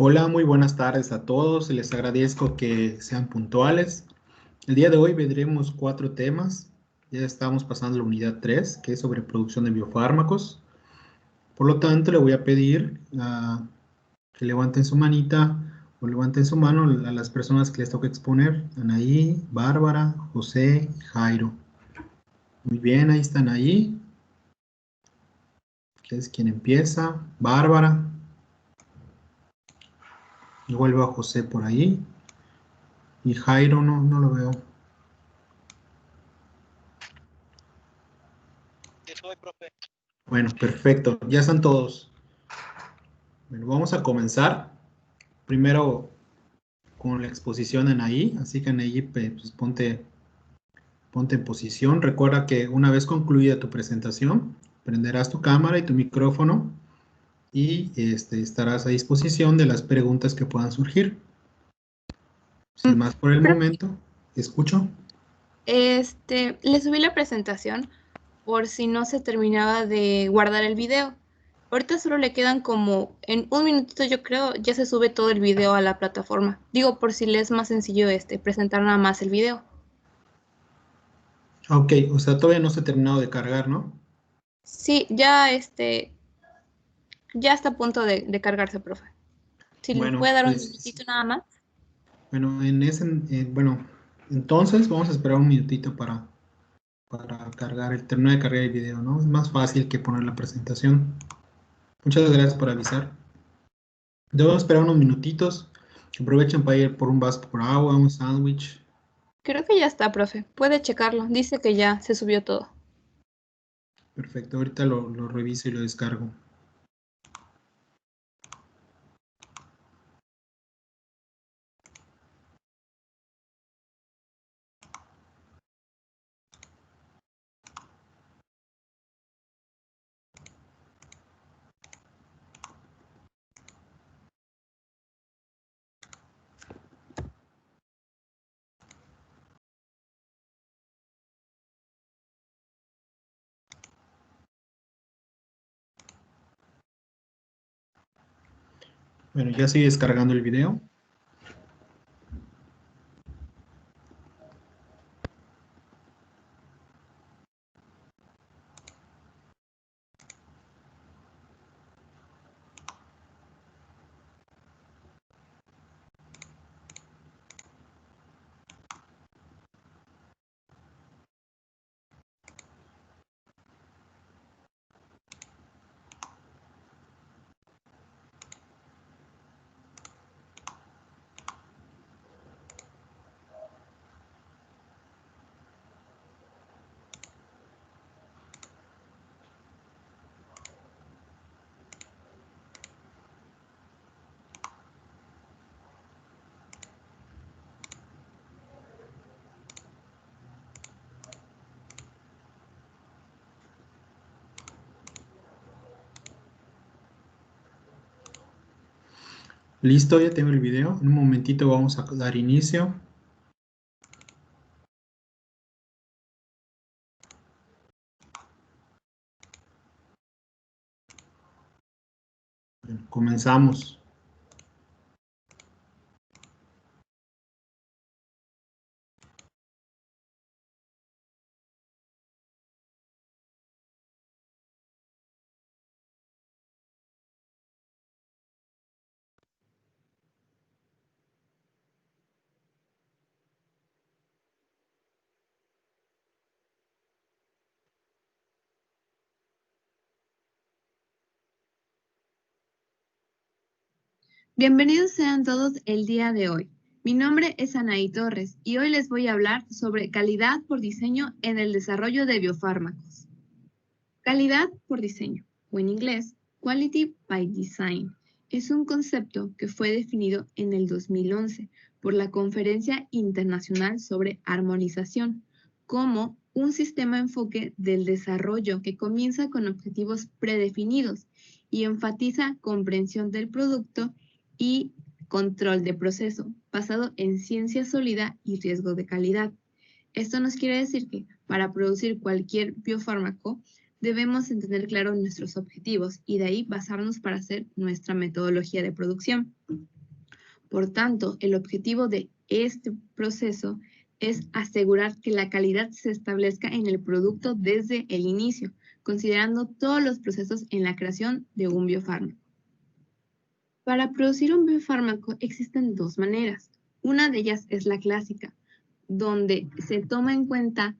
Hola, muy buenas tardes a todos. Les agradezco que sean puntuales. El día de hoy veremos 4 temas. Ya estamos pasando a la unidad 3, que es sobre producción de biofármacos. Por lo tanto, le voy a pedir que levanten su manita o levanten su mano a las personas que les toca exponer. Anaí, Bárbara, José y Jairo. Muy bien, ahí están ahí. ¿Quién es quien empieza? Bárbara. Y vuelvo a José por ahí. Y Jairo no lo veo. Bueno, perfecto. Ya están todos. Bueno, vamos a comenzar. Primero con la exposición en ahí. Así que en ahí pues, ponte en posición. Recuerda que una vez concluida tu presentación, prenderás tu cámara y tu micrófono y estarás a disposición de las preguntas que puedan surgir. Sin más por el momento, escucho. Le subí la presentación por si no se terminaba de guardar el video. Ahorita solo le quedan como en un minutito, yo creo, ya se sube todo el video a la plataforma. Digo, por si le es más sencillo presentar nada más el video. Ok, o sea, todavía no se ha terminado de cargar, ¿no? Sí, ya ya está a punto de cargarse, profe. Si le Bueno, puede dar un pues, minutito nada más. bueno, bueno, entonces vamos a esperar un minutito para terminar de cargar el video, ¿no? Es más fácil que poner la presentación. Muchas gracias por avisar. Debemos esperar unos minutitos. Aprovechen para ir por un vaso por agua, un sándwich. Creo que ya está, profe. Puede checarlo. Dice que ya se subió todo. Perfecto, ahorita lo reviso y lo descargo. Bueno, ya estoy descargando el video. Listo, ya tengo el video. En un momentito vamos a dar inicio. Bueno, comenzamos. Bienvenidos sean todos el día de hoy. Mi nombre es Anaí Torres y hoy les voy a hablar sobre calidad por diseño en el desarrollo de biofármacos. Calidad por diseño, o en inglés, Quality by Design, es un concepto que fue definido en el 2011 por la Conferencia Internacional sobre Armonización como un sistema enfoque del desarrollo que comienza con objetivos predefinidos y enfatiza comprensión del producto y control de proceso, basado en ciencia sólida y riesgo de calidad. Esto nos quiere decir que para producir cualquier biofármaco debemos tener claro nuestros objetivos y de ahí basarnos para hacer nuestra metodología de producción. Por tanto, el objetivo de este proceso es asegurar que la calidad se establezca en el producto desde el inicio, considerando todos los procesos en la creación de un biofármaco. Para producir un biofármaco existen dos maneras. Una de ellas es la clásica, donde se toma en cuenta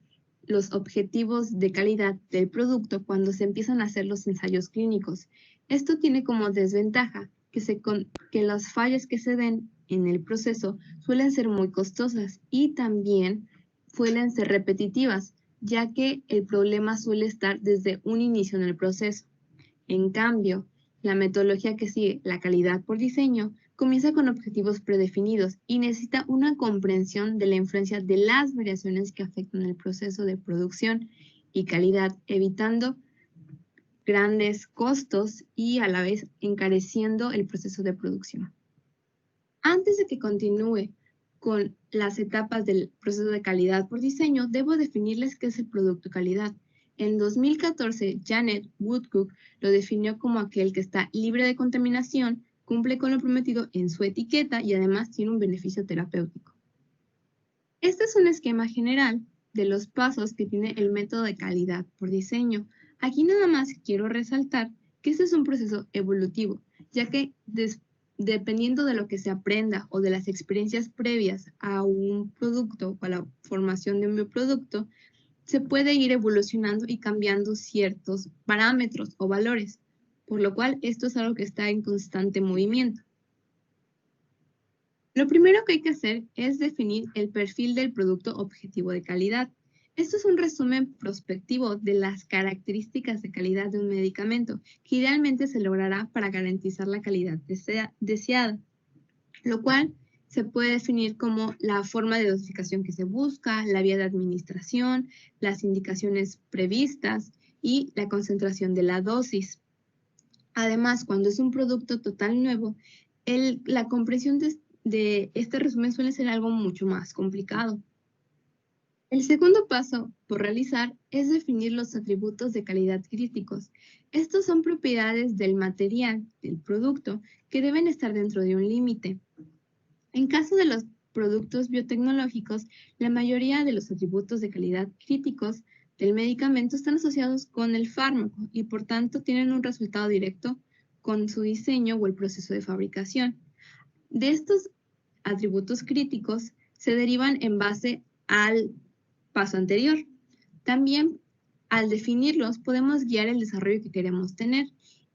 los objetivos de calidad del producto cuando se empiezan a hacer los ensayos clínicos. Esto tiene como desventaja que las fallas que se den en el proceso suelen ser muy costosas y también suelen ser repetitivas, ya que el problema suele estar desde un inicio en el proceso. En cambio, la metodología que sigue la calidad por diseño comienza con objetivos predefinidos y necesita una comprensión de la influencia de las variaciones que afectan el proceso de producción y calidad, evitando grandes costos y a la vez encareciendo el proceso de producción. Antes de que continúe con las etapas del proceso de calidad por diseño, debo definirles qué es el producto calidad. En 2014, Janet Woodcock lo definió como aquel que está libre de contaminación, cumple con lo prometido en su etiqueta y además tiene un beneficio terapéutico. Este es un esquema general de los pasos que tiene el método de calidad por diseño. Aquí nada más quiero resaltar que este es un proceso evolutivo, ya que dependiendo de lo que se aprenda o de las experiencias previas a un producto o a la formación de un bioproducto, se puede ir evolucionando y cambiando ciertos parámetros o valores, por lo cual esto es algo que está en constante movimiento. Lo primero que hay que hacer es definir el perfil del producto objetivo de calidad. Esto es un resumen prospectivo de las características de calidad de un medicamento, que idealmente se logrará para garantizar la calidad deseada, lo cual se puede definir como la forma de dosificación que se busca, la vía de administración, las indicaciones previstas y la concentración de la dosis. Además, cuando es un producto total nuevo, la comprensión de este resumen suele ser algo mucho más complicado. El segundo paso por realizar es definir los atributos de calidad críticos. Estos son propiedades del material, del producto, que deben estar dentro de un límite. En caso de los productos biotecnológicos, la mayoría de los atributos de calidad críticos del medicamento están asociados con el fármaco y por tanto tienen un resultado directo con su diseño o el proceso de fabricación. De estos atributos críticos se derivan en base al paso anterior. También al definirlos podemos guiar el desarrollo que queremos tener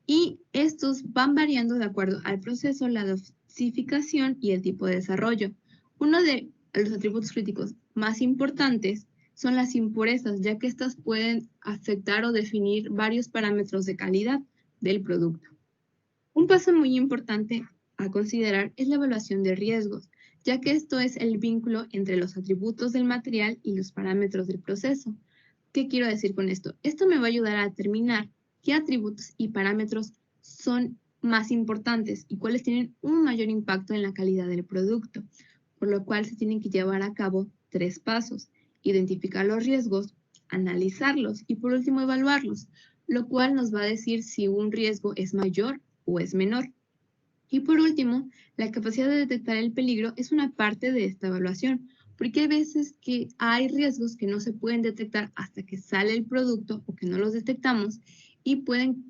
y estos van variando de acuerdo al proceso, la dosificación y el tipo de desarrollo. Uno de los atributos críticos más importantes son las impurezas, ya que estas pueden afectar o definir varios parámetros de calidad del producto. Un paso muy importante a considerar es la evaluación de riesgos, ya que esto es el vínculo entre los atributos del material y los parámetros del proceso. ¿Qué quiero decir con esto? Esto me va a ayudar a determinar qué atributos y parámetros son más importantes y cuáles tienen un mayor impacto en la calidad del producto, por lo cual se tienen que llevar a cabo 3 pasos: identificar los riesgos, analizarlos y por último evaluarlos, lo cual nos va a decir si un riesgo es mayor o es menor. Y por último, la capacidad de detectar el peligro es una parte de esta evaluación, porque hay veces que hay riesgos que no se pueden detectar hasta que sale el producto o que no los detectamos y pueden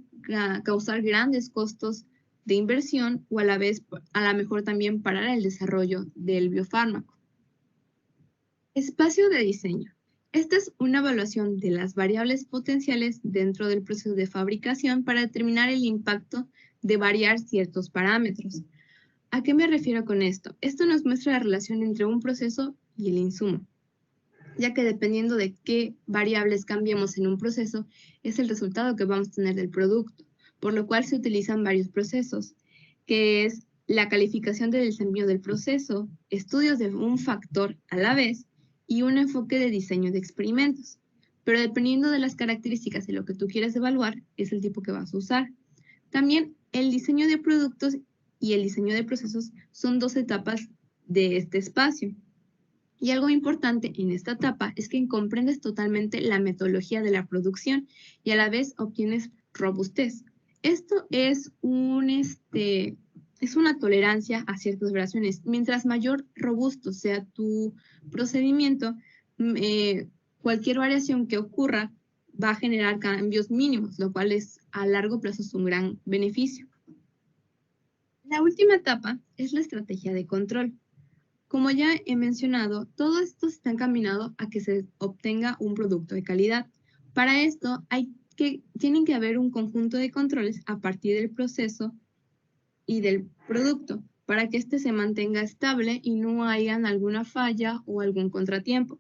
causar grandes costos de inversión o a la vez, a lo mejor también parar el desarrollo del biofármaco. Espacio de diseño. Esta es una evaluación de las variables potenciales dentro del proceso de fabricación para determinar el impacto de variar ciertos parámetros. ¿A qué me refiero con esto? Esto nos muestra la relación entre un proceso y el insumo, ya que dependiendo de qué variables cambiemos en un proceso, es el resultado que vamos a tener del producto, por lo cual se utilizan varios procesos, que es la calificación del desempeño del proceso, estudios de un factor a la vez y un enfoque de diseño de experimentos. Pero dependiendo de las características de lo que tú quieres evaluar, es el tipo que vas a usar. También el diseño de productos y el diseño de procesos son 2 etapas de este espacio. Y algo importante en esta etapa es que comprendes totalmente la metodología de la producción y a la vez obtienes robustez. Esto es es una tolerancia a ciertas variaciones. Mientras mayor robusto sea tu procedimiento, cualquier variación que ocurra va a generar cambios mínimos, lo cual a largo plazo es un gran beneficio. La última etapa es la estrategia de control. Como ya he mencionado, todo esto está encaminado a que se obtenga un producto de calidad. Para esto tienen que haber un conjunto de controles a partir del proceso y del producto para que éste se mantenga estable y no haya alguna falla o algún contratiempo.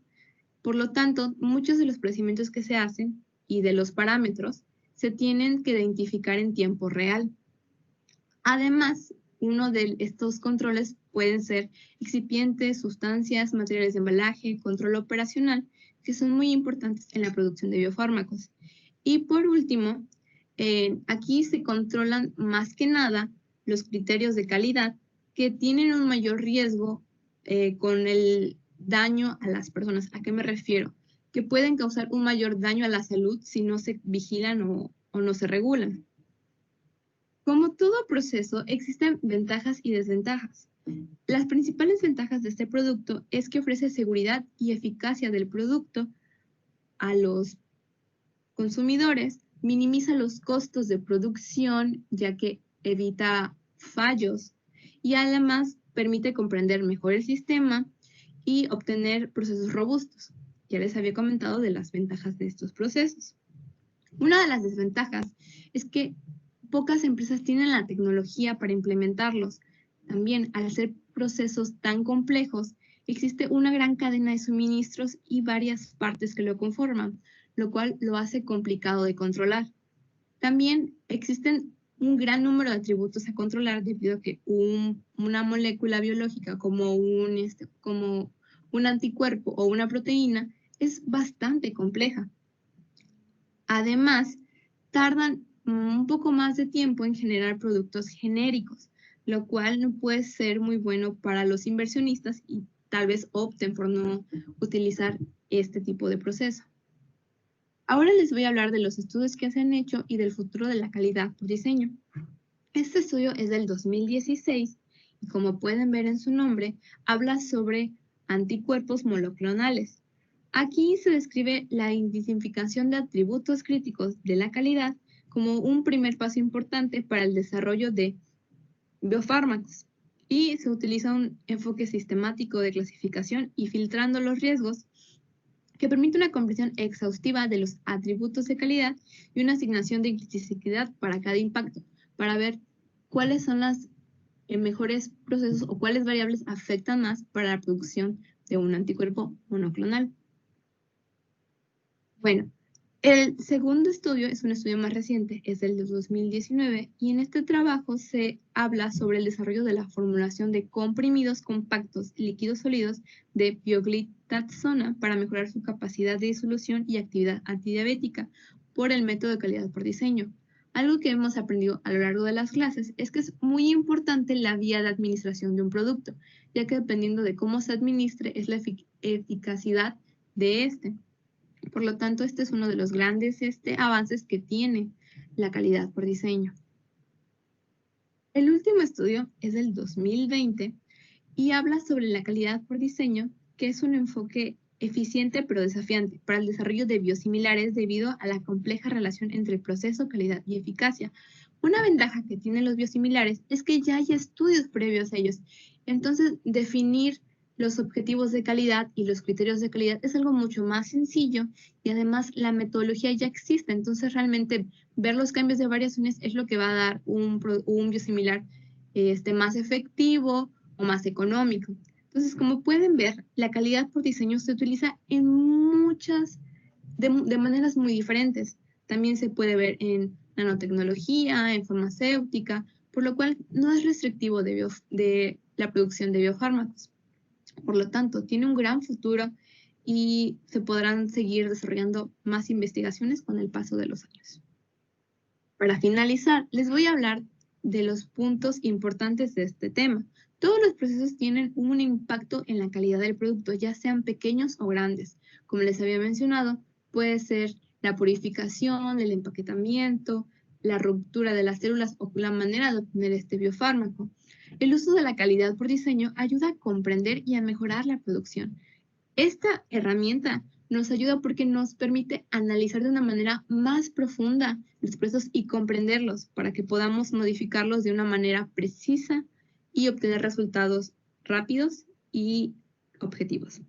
Por lo tanto, muchos de los procedimientos que se hacen y de los parámetros se tienen que identificar en tiempo real. Además, uno de estos controles pueden ser excipientes, sustancias, materiales de embalaje, control operacional, que son muy importantes en la producción de biofármacos. Y por último, aquí se controlan más que nada los criterios de calidad que tienen un mayor riesgo con el daño a las personas. ¿A qué me refiero? Que pueden causar un mayor daño a la salud si no se vigilan o no se regulan. Como todo proceso, existen ventajas y desventajas. Las principales ventajas de este producto es que ofrece seguridad y eficacia del producto a los consumidores, minimiza los costos de producción, ya que evita fallos, y además permite comprender mejor el sistema y obtener procesos robustos. Ya les había comentado de las ventajas de estos procesos. Una de las desventajas es que pocas empresas tienen la tecnología para implementarlos. También, al ser procesos tan complejos, existe una gran cadena de suministros y varias partes que lo conforman, lo cual lo hace complicado de controlar. También existen un gran número de atributos a controlar debido a que una molécula biológica como un anticuerpo o una proteína es bastante compleja. Además, tardan un poco más de tiempo en generar productos genéricos, lo cual no puede ser muy bueno para los inversionistas y tal vez opten por no utilizar este tipo de proceso. Ahora les voy a hablar de los estudios que se han hecho y del futuro de la calidad por diseño. Este estudio es del 2016 y como pueden ver en su nombre, habla sobre anticuerpos monoclonales. Aquí se describe la identificación de atributos críticos de la calidad como un primer paso importante para el desarrollo de biofármacos y se utiliza un enfoque sistemático de clasificación y filtrando los riesgos que permite una comprensión exhaustiva de los atributos de calidad y una asignación de criticidad para cada impacto, para ver cuáles son los mejores procesos o cuáles variables afectan más para la producción de un anticuerpo monoclonal. Bueno, el segundo estudio es un estudio más reciente, es del 2019, y en este trabajo se habla sobre el desarrollo de la formulación de comprimidos compactos líquidos sólidos de pioglitazona para mejorar su capacidad de disolución y actividad antidiabética por el método de calidad por diseño. Algo que hemos aprendido a lo largo de las clases es que es muy importante la vía de administración de un producto, ya que dependiendo de cómo se administre es la eficacidad de este. Por lo tanto, este es uno de los grandes avances que tiene la calidad por diseño. El último estudio es del 2020 y habla sobre la calidad por diseño, que es un enfoque eficiente pero desafiante para el desarrollo de biosimilares debido a la compleja relación entre proceso, calidad y eficacia. Una ventaja que tienen los biosimilares es que ya hay estudios previos a ellos. Entonces, definir los objetivos de calidad y los criterios de calidad es algo mucho más sencillo y además la metodología ya existe. Entonces, realmente ver los cambios de variaciones es lo que va a dar un biosimilar más efectivo o más económico. Entonces, como pueden ver, la calidad por diseño se utiliza en de maneras muy diferentes. También se puede ver en nanotecnología, en farmacéutica, por lo cual no es restrictivo de la producción de biofármacos. Por lo tanto, tiene un gran futuro y se podrán seguir desarrollando más investigaciones con el paso de los años. Para finalizar, les voy a hablar de los puntos importantes de este tema. Todos los procesos tienen un impacto en la calidad del producto, ya sean pequeños o grandes. Como les había mencionado, puede ser la purificación, el empaquetamiento, la ruptura de las células o la manera de obtener este biofármaco. El uso de la calidad por diseño ayuda a comprender y a mejorar la producción. Esta herramienta nos ayuda porque nos permite analizar de una manera más profunda los procesos y comprenderlos para que podamos modificarlos de una manera precisa y obtener resultados rápidos y objetivos.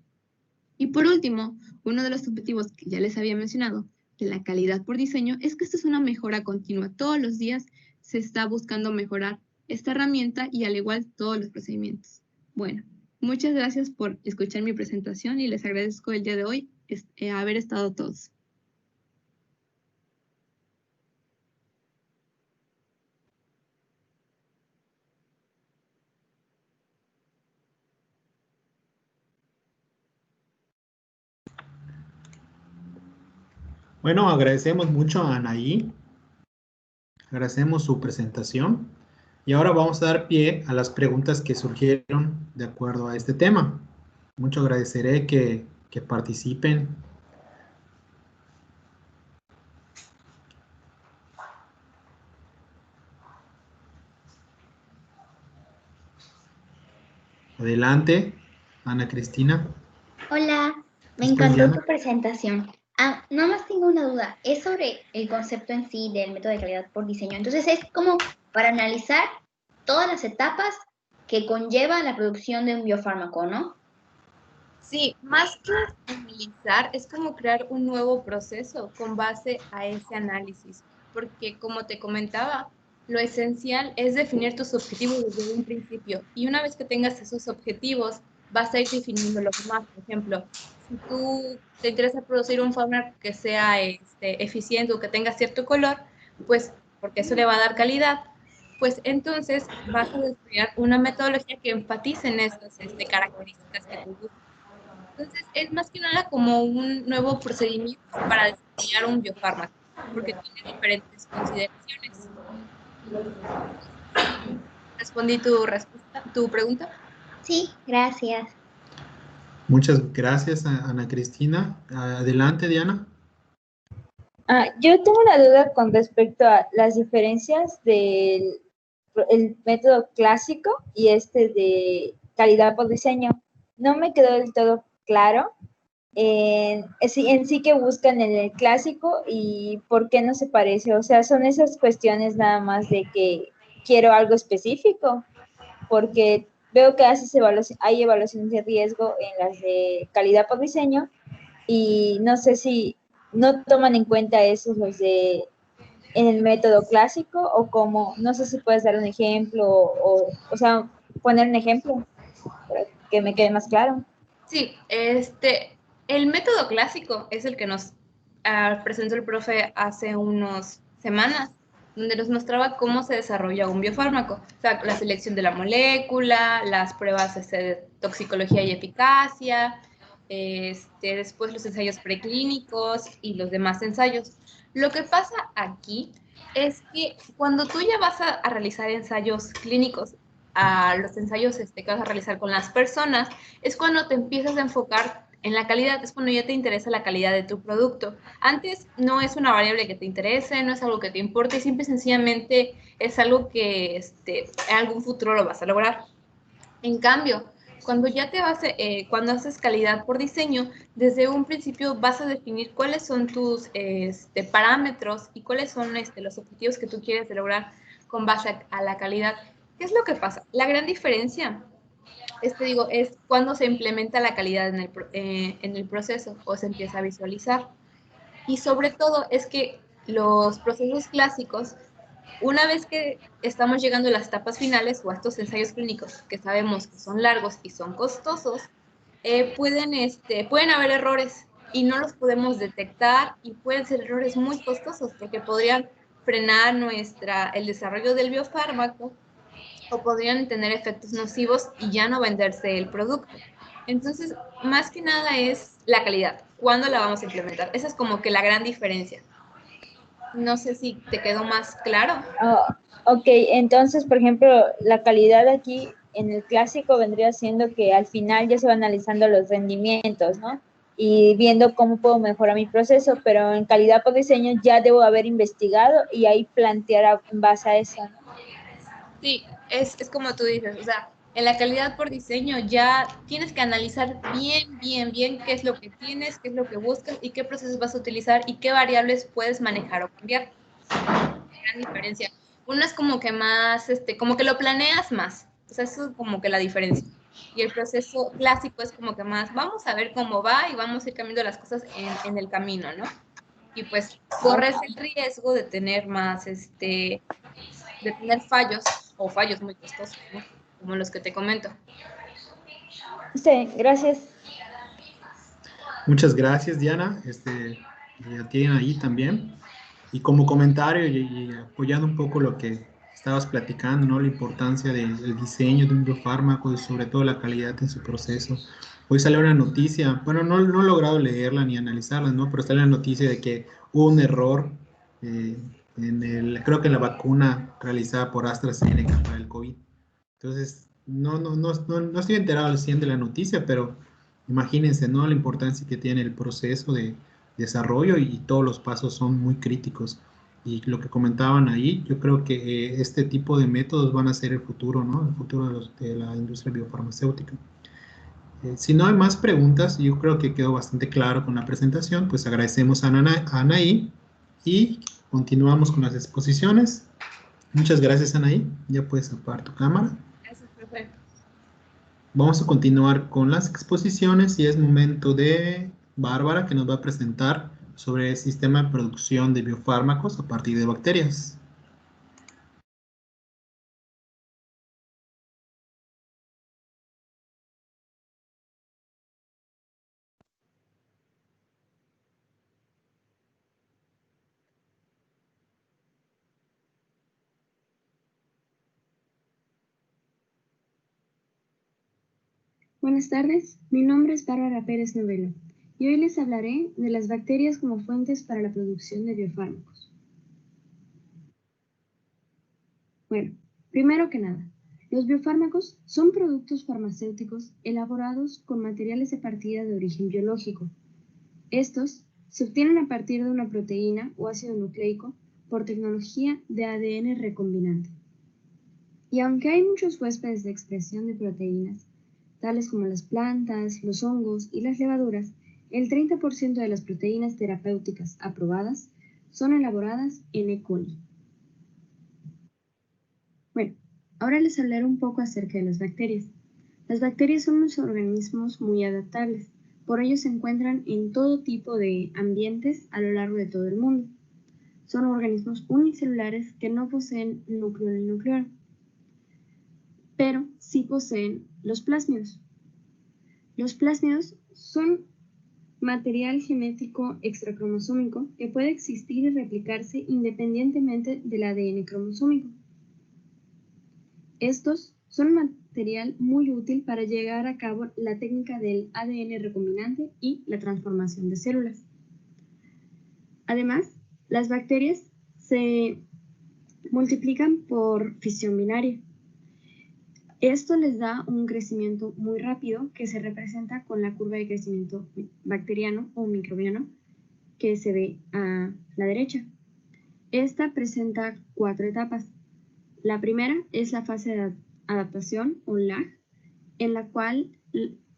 Y por último, uno de los objetivos que ya les había mencionado de la calidad por diseño es que esto es una mejora continua. Todos los días se está buscando mejorar esta herramienta y al igual todos los procedimientos. Bueno, muchas gracias por escuchar mi presentación y les agradezco el día de hoy haber estado todos. Bueno, agradecemos mucho a Anaí. Agradecemos su presentación. Y ahora vamos a dar pie a las preguntas que surgieron de acuerdo a este tema. Mucho agradeceré que participen. Adelante, Ana Cristina. Hola, me Después encantó Diana. tu presentación. Nada más tengo una duda. Es sobre el concepto en sí del método de calidad por diseño. Entonces es como para analizar todas las etapas que conlleva la producción de un biofármaco, ¿no? Sí, más que analizar, es como crear un nuevo proceso con base a ese análisis, porque como te comentaba, lo esencial es definir tus objetivos desde un principio y una vez que tengas esos objetivos, vas a ir definiendo los demás. Por ejemplo, si tú te interesa producir un fármaco que sea eficiente o que tenga cierto color, pues porque eso le va a dar calidad, pues entonces vas a desarrollar una metodología que enfatice en estas características que tú buscas. Entonces, es más que nada como un nuevo procedimiento para desarrollar un biofármaco, porque tiene diferentes consideraciones. ¿Respondí tu pregunta? Sí, gracias. Muchas gracias, Ana Cristina. Adelante, Diana. Yo tengo una duda con respecto a las diferencias del el método clásico y este de calidad por diseño. No me quedó del todo claro en sí que buscan en el clásico y por qué no se parece. O sea, son esas cuestiones nada más de que quiero algo específico, porque veo que hay evaluaciones de riesgo en las de calidad por diseño y no sé si no toman en cuenta esos los de en el método clásico o como, no sé si puedes dar un ejemplo o sea, poner un ejemplo para que me quede más claro. Sí, el método clásico es el que nos presentó el profe hace unas semanas, donde nos mostraba cómo se desarrolla un biofármaco, o sea, la selección de la molécula, las pruebas de toxicología y eficacia, después los ensayos preclínicos y los demás ensayos. Lo que pasa aquí es que cuando tú ya vas a realizar ensayos clínicos, a los ensayos que vas a realizar con las personas, es cuando te empiezas a enfocar en la calidad, es cuando ya te interesa la calidad de tu producto. Antes no es una variable que te interese, no es algo que te importe, simple y sencillamente es algo que en algún futuro lo vas a lograr. En cambio, cuando ya cuando haces calidad por diseño, desde un principio vas a definir cuáles son tus parámetros y cuáles son los objetivos que tú quieres lograr con base a la calidad. ¿Qué es lo que pasa? La gran diferencia es cuando se implementa la calidad en el proceso o se empieza a visualizar. Y sobre todo es que los procesos clásicos, una vez que estamos llegando a las etapas finales o a estos ensayos clínicos que sabemos que son largos y son costosos, pueden haber errores y no los podemos detectar y pueden ser errores muy costosos porque podrían frenar el desarrollo del biofármaco o podrían tener efectos nocivos y ya no venderse el producto. Entonces, más que nada es la calidad. ¿Cuándo la vamos a implementar? Esa es como que la gran diferencia. No sé si te quedó más claro. Ok, entonces, por ejemplo, la calidad aquí en el clásico vendría siendo que al final ya se van analizando los rendimientos, ¿no? Y viendo cómo puedo mejorar mi proceso, pero en calidad por diseño ya debo haber investigado y ahí plantear en base a eso, ¿no? Sí, es como tú dices, o sea, en la calidad por diseño ya tienes que analizar bien qué es lo que tienes, qué es lo que buscas y qué procesos vas a utilizar y qué variables puedes manejar o cambiar. Gran diferencia. Uno es como que más, como que lo planeas más. O sea, eso es como que la diferencia. Y el proceso clásico es como que más, vamos a ver cómo va y vamos a ir cambiando las cosas en el camino, ¿no? Y pues corres el riesgo de tener más, de tener fallos o fallos muy costosos, ¿no? Como los que te comento. Sí, gracias. Muchas gracias, Diana. Ya tienen ahí también. Y como comentario y apoyando un poco lo que estabas platicando, ¿no? La importancia del diseño de un biofármaco y sobre todo la calidad en su proceso. Hoy salió una noticia, bueno, no he logrado leerla ni analizarla, ¿no? Pero salió la noticia de que hubo un error creo que en la vacuna realizada por AstraZeneca para el COVID. Entonces, no estoy enterado al 100 de la noticia, pero imagínense, ¿no? La importancia que tiene el proceso de desarrollo y todos los pasos son muy críticos. Y lo que comentaban ahí, yo creo que este tipo de métodos van a ser el futuro, ¿no? El futuro de la industria biofarmacéutica. Si no hay más preguntas, yo creo que quedó bastante claro con la presentación, pues agradecemos a Anaí y continuamos con las exposiciones. Muchas gracias, Anaí. Ya puedes apagar tu cámara. Gracias, profe. Vamos a continuar con las exposiciones y es momento de Bárbara que nos va a presentar sobre el sistema de producción de biofármacos a partir de bacterias. Buenas tardes, mi nombre es Bárbara Pérez Novelo y hoy les hablaré de las bacterias como fuentes para la producción de biofármacos. Bueno, primero que nada, los biofármacos son productos farmacéuticos elaborados con materiales de partida de origen biológico. Estos se obtienen a partir de una proteína o ácido nucleico por tecnología de ADN recombinante. Y aunque hay muchos huéspedes de expresión de proteínas, tales como las plantas, los hongos y las levaduras, el 30% de las proteínas terapéuticas aprobadas son elaboradas en E. coli. Bueno, ahora les hablaré un poco acerca de las bacterias. Las bacterias son unos organismos muy adaptables, por ello se encuentran en todo tipo de ambientes a lo largo de todo el mundo. Son organismos unicelulares que no poseen núcleo ni nucleolo, pero sí poseen los plásmidos. Los plásmidos son material genético extracromosómico que puede existir y replicarse independientemente del ADN cromosómico. Estos son material muy útil para llevar a cabo la técnica del ADN recombinante y la transformación de células. Además, las bacterias se multiplican por fisión binaria. Esto les da un crecimiento muy rápido que se representa con la curva de crecimiento bacteriano o microbiano que se ve a la derecha. Esta presenta 4 etapas. La primera es la fase de adaptación o lag, en la cual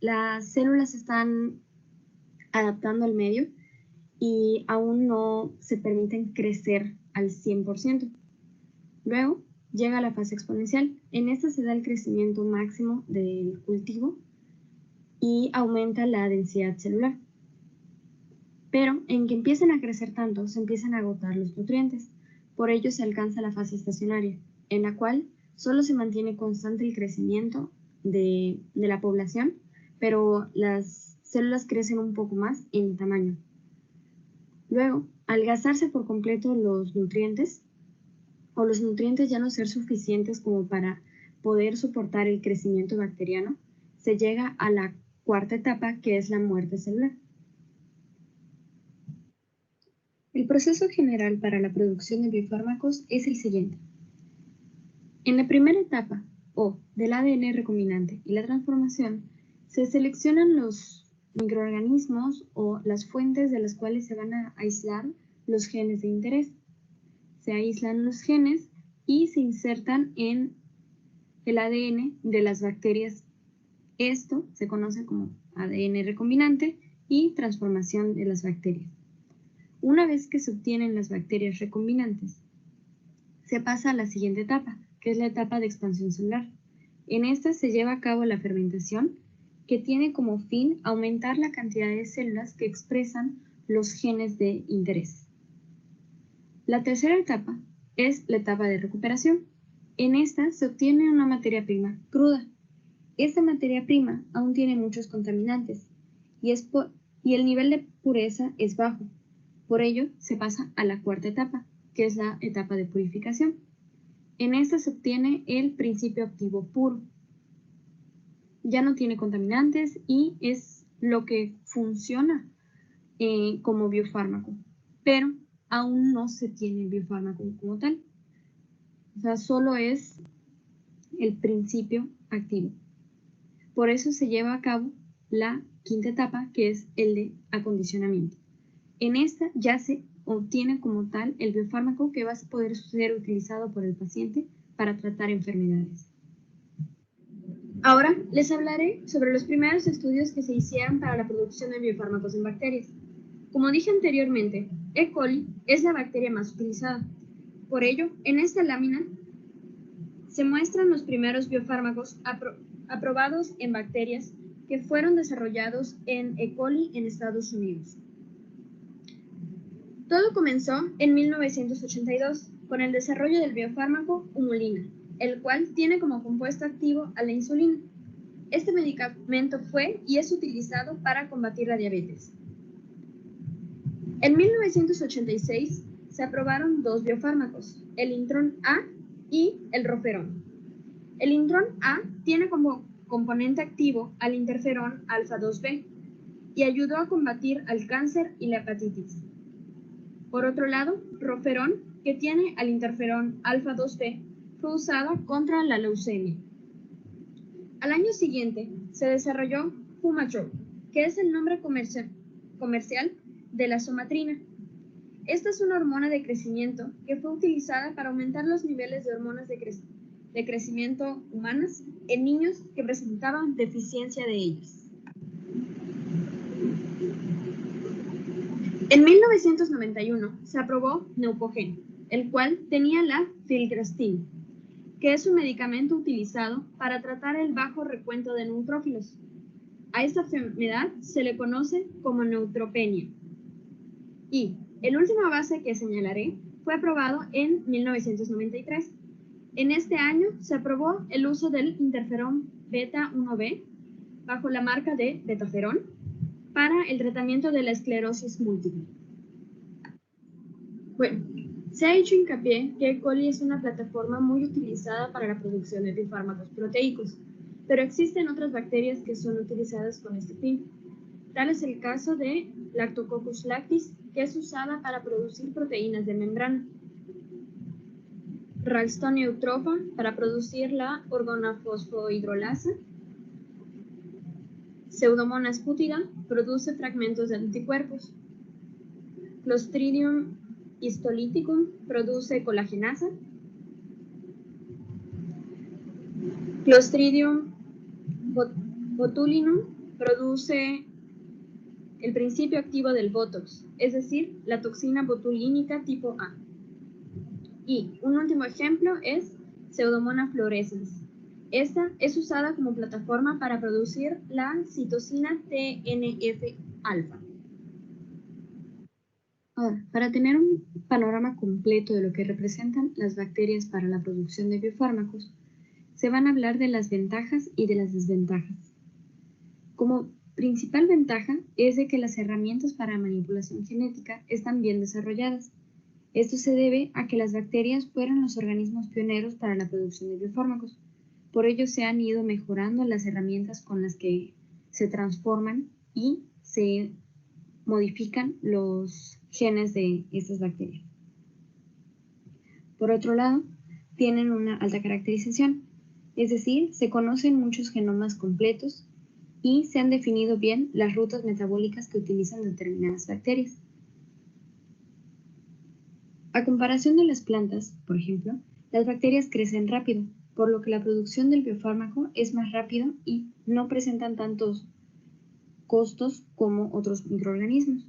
las células están adaptando al medio y aún no se permiten crecer al 100%. Luego llega la fase exponencial. En esta se da el crecimiento máximo del cultivo y aumenta la densidad celular. Pero en que empiecen a crecer tanto, se empiezan a agotar los nutrientes. Por ello se alcanza la fase estacionaria, en la cual solo se mantiene constante el crecimiento de la población, pero las células crecen un poco más en tamaño. Luego, al gastarse por completo los nutrientes, o los nutrientes ya no ser suficientes como para poder soportar el crecimiento bacteriano, se llega a la 4ª etapa, que es la muerte celular. El proceso general para la producción de biofármacos es el siguiente. En la primera etapa, o del ADN recombinante y la transformación, se seleccionan los microorganismos o las fuentes de las cuales se van a aislar los genes de interés. Se aíslan los genes y se insertan en el ADN de las bacterias. Esto se conoce como ADN recombinante y transformación de las bacterias. Una vez que se obtienen las bacterias recombinantes, se pasa a la siguiente etapa, que es la etapa de expansión celular. En esta se lleva a cabo la fermentación, que tiene como fin aumentar la cantidad de células que expresan los genes de interés. La tercera etapa es la etapa de recuperación. En esta se obtiene una materia prima cruda. Esta materia prima aún tiene muchos contaminantes y el nivel de pureza es bajo. Por ello, se pasa a la cuarta etapa, que es la etapa de purificación. En esta se obtiene el principio activo puro. Ya no tiene contaminantes y es lo que funciona como biofármaco, pero aún no se tiene el biofármaco como tal. O sea, solo es el principio activo. Por eso se lleva a cabo la quinta etapa, que es el de acondicionamiento. En esta ya se obtiene como tal el biofármaco que va a poder ser utilizado por el paciente para tratar enfermedades. Ahora les hablaré sobre los primeros estudios que se hicieron para la producción de biofármacos en bacterias. Como dije anteriormente, E. coli es la bacteria más utilizada. Por ello, en esta lámina se muestran los primeros biofármacos aprobados en bacterias que fueron desarrollados en E. coli en Estados Unidos. Todo comenzó en 1982 con el desarrollo del biofármaco Humulina, el cual tiene como compuesto activo a la insulina. Este medicamento fue y es utilizado para combatir la diabetes. En 1986 se aprobaron dos biofármacos, el Intron A y el Roferón. El Intron A tiene como componente activo al interferón alfa-2b y ayudó a combatir al cáncer y la hepatitis. Por otro lado, Roferón, que tiene al interferón alfa-2b, fue usado contra la leucemia. Al año siguiente se desarrolló Humatrol, que es el nombre comercial de la somatrina. Esta es una hormona de crecimiento que fue utilizada para aumentar los niveles de hormonas de crecimiento humanas en niños que presentaban deficiencia de ellas. En 1991 se aprobó Neupogen, el cual tenía la filgrastim, que es un medicamento utilizado para tratar el bajo recuento de neutrófilos. A esta enfermedad se le conoce como neutropenia. Y el último avance que señalaré fue aprobado en 1993. En este año se aprobó el uso del interferón beta 1b bajo la marca de Betaferón para el tratamiento de la esclerosis múltiple. Bueno, se ha hecho hincapié que E. coli es una plataforma muy utilizada para la producción de biofármacos proteicos, pero existen otras bacterias que son utilizadas con este fin. Tal es el caso de Lactococcus lactis, que es usada para producir proteínas de membrana. Ralstonia eutropha para producir la organofosfohidrolasa. Pseudomonas putida produce fragmentos de anticuerpos. Clostridium histolyticum produce colagenasa. Clostridium botulinum produce el principio activo del Botox, es decir, la toxina botulínica tipo A. Y un último ejemplo es Pseudomonas fluorescens. Esta es usada como plataforma para producir la citosina TNF-alfa. Ahora, para tener un panorama completo de lo que representan las bacterias para la producción de biofármacos, se van a hablar de las ventajas y de las desventajas. Como principal ventaja es de que las herramientas para manipulación genética están bien desarrolladas. Esto se debe a que las bacterias fueron los organismos pioneros para la producción de biofármacos. Por ello se han ido mejorando las herramientas con las que se transforman y se modifican los genes de estas bacterias. Por otro lado, tienen una alta caracterización. Es decir, se conocen muchos genomas completos y se han definido bien las rutas metabólicas que utilizan determinadas bacterias. A comparación de las plantas, por ejemplo, las bacterias crecen rápido, por lo que la producción del biofármaco es más rápido y no presentan tantos costos como otros microorganismos.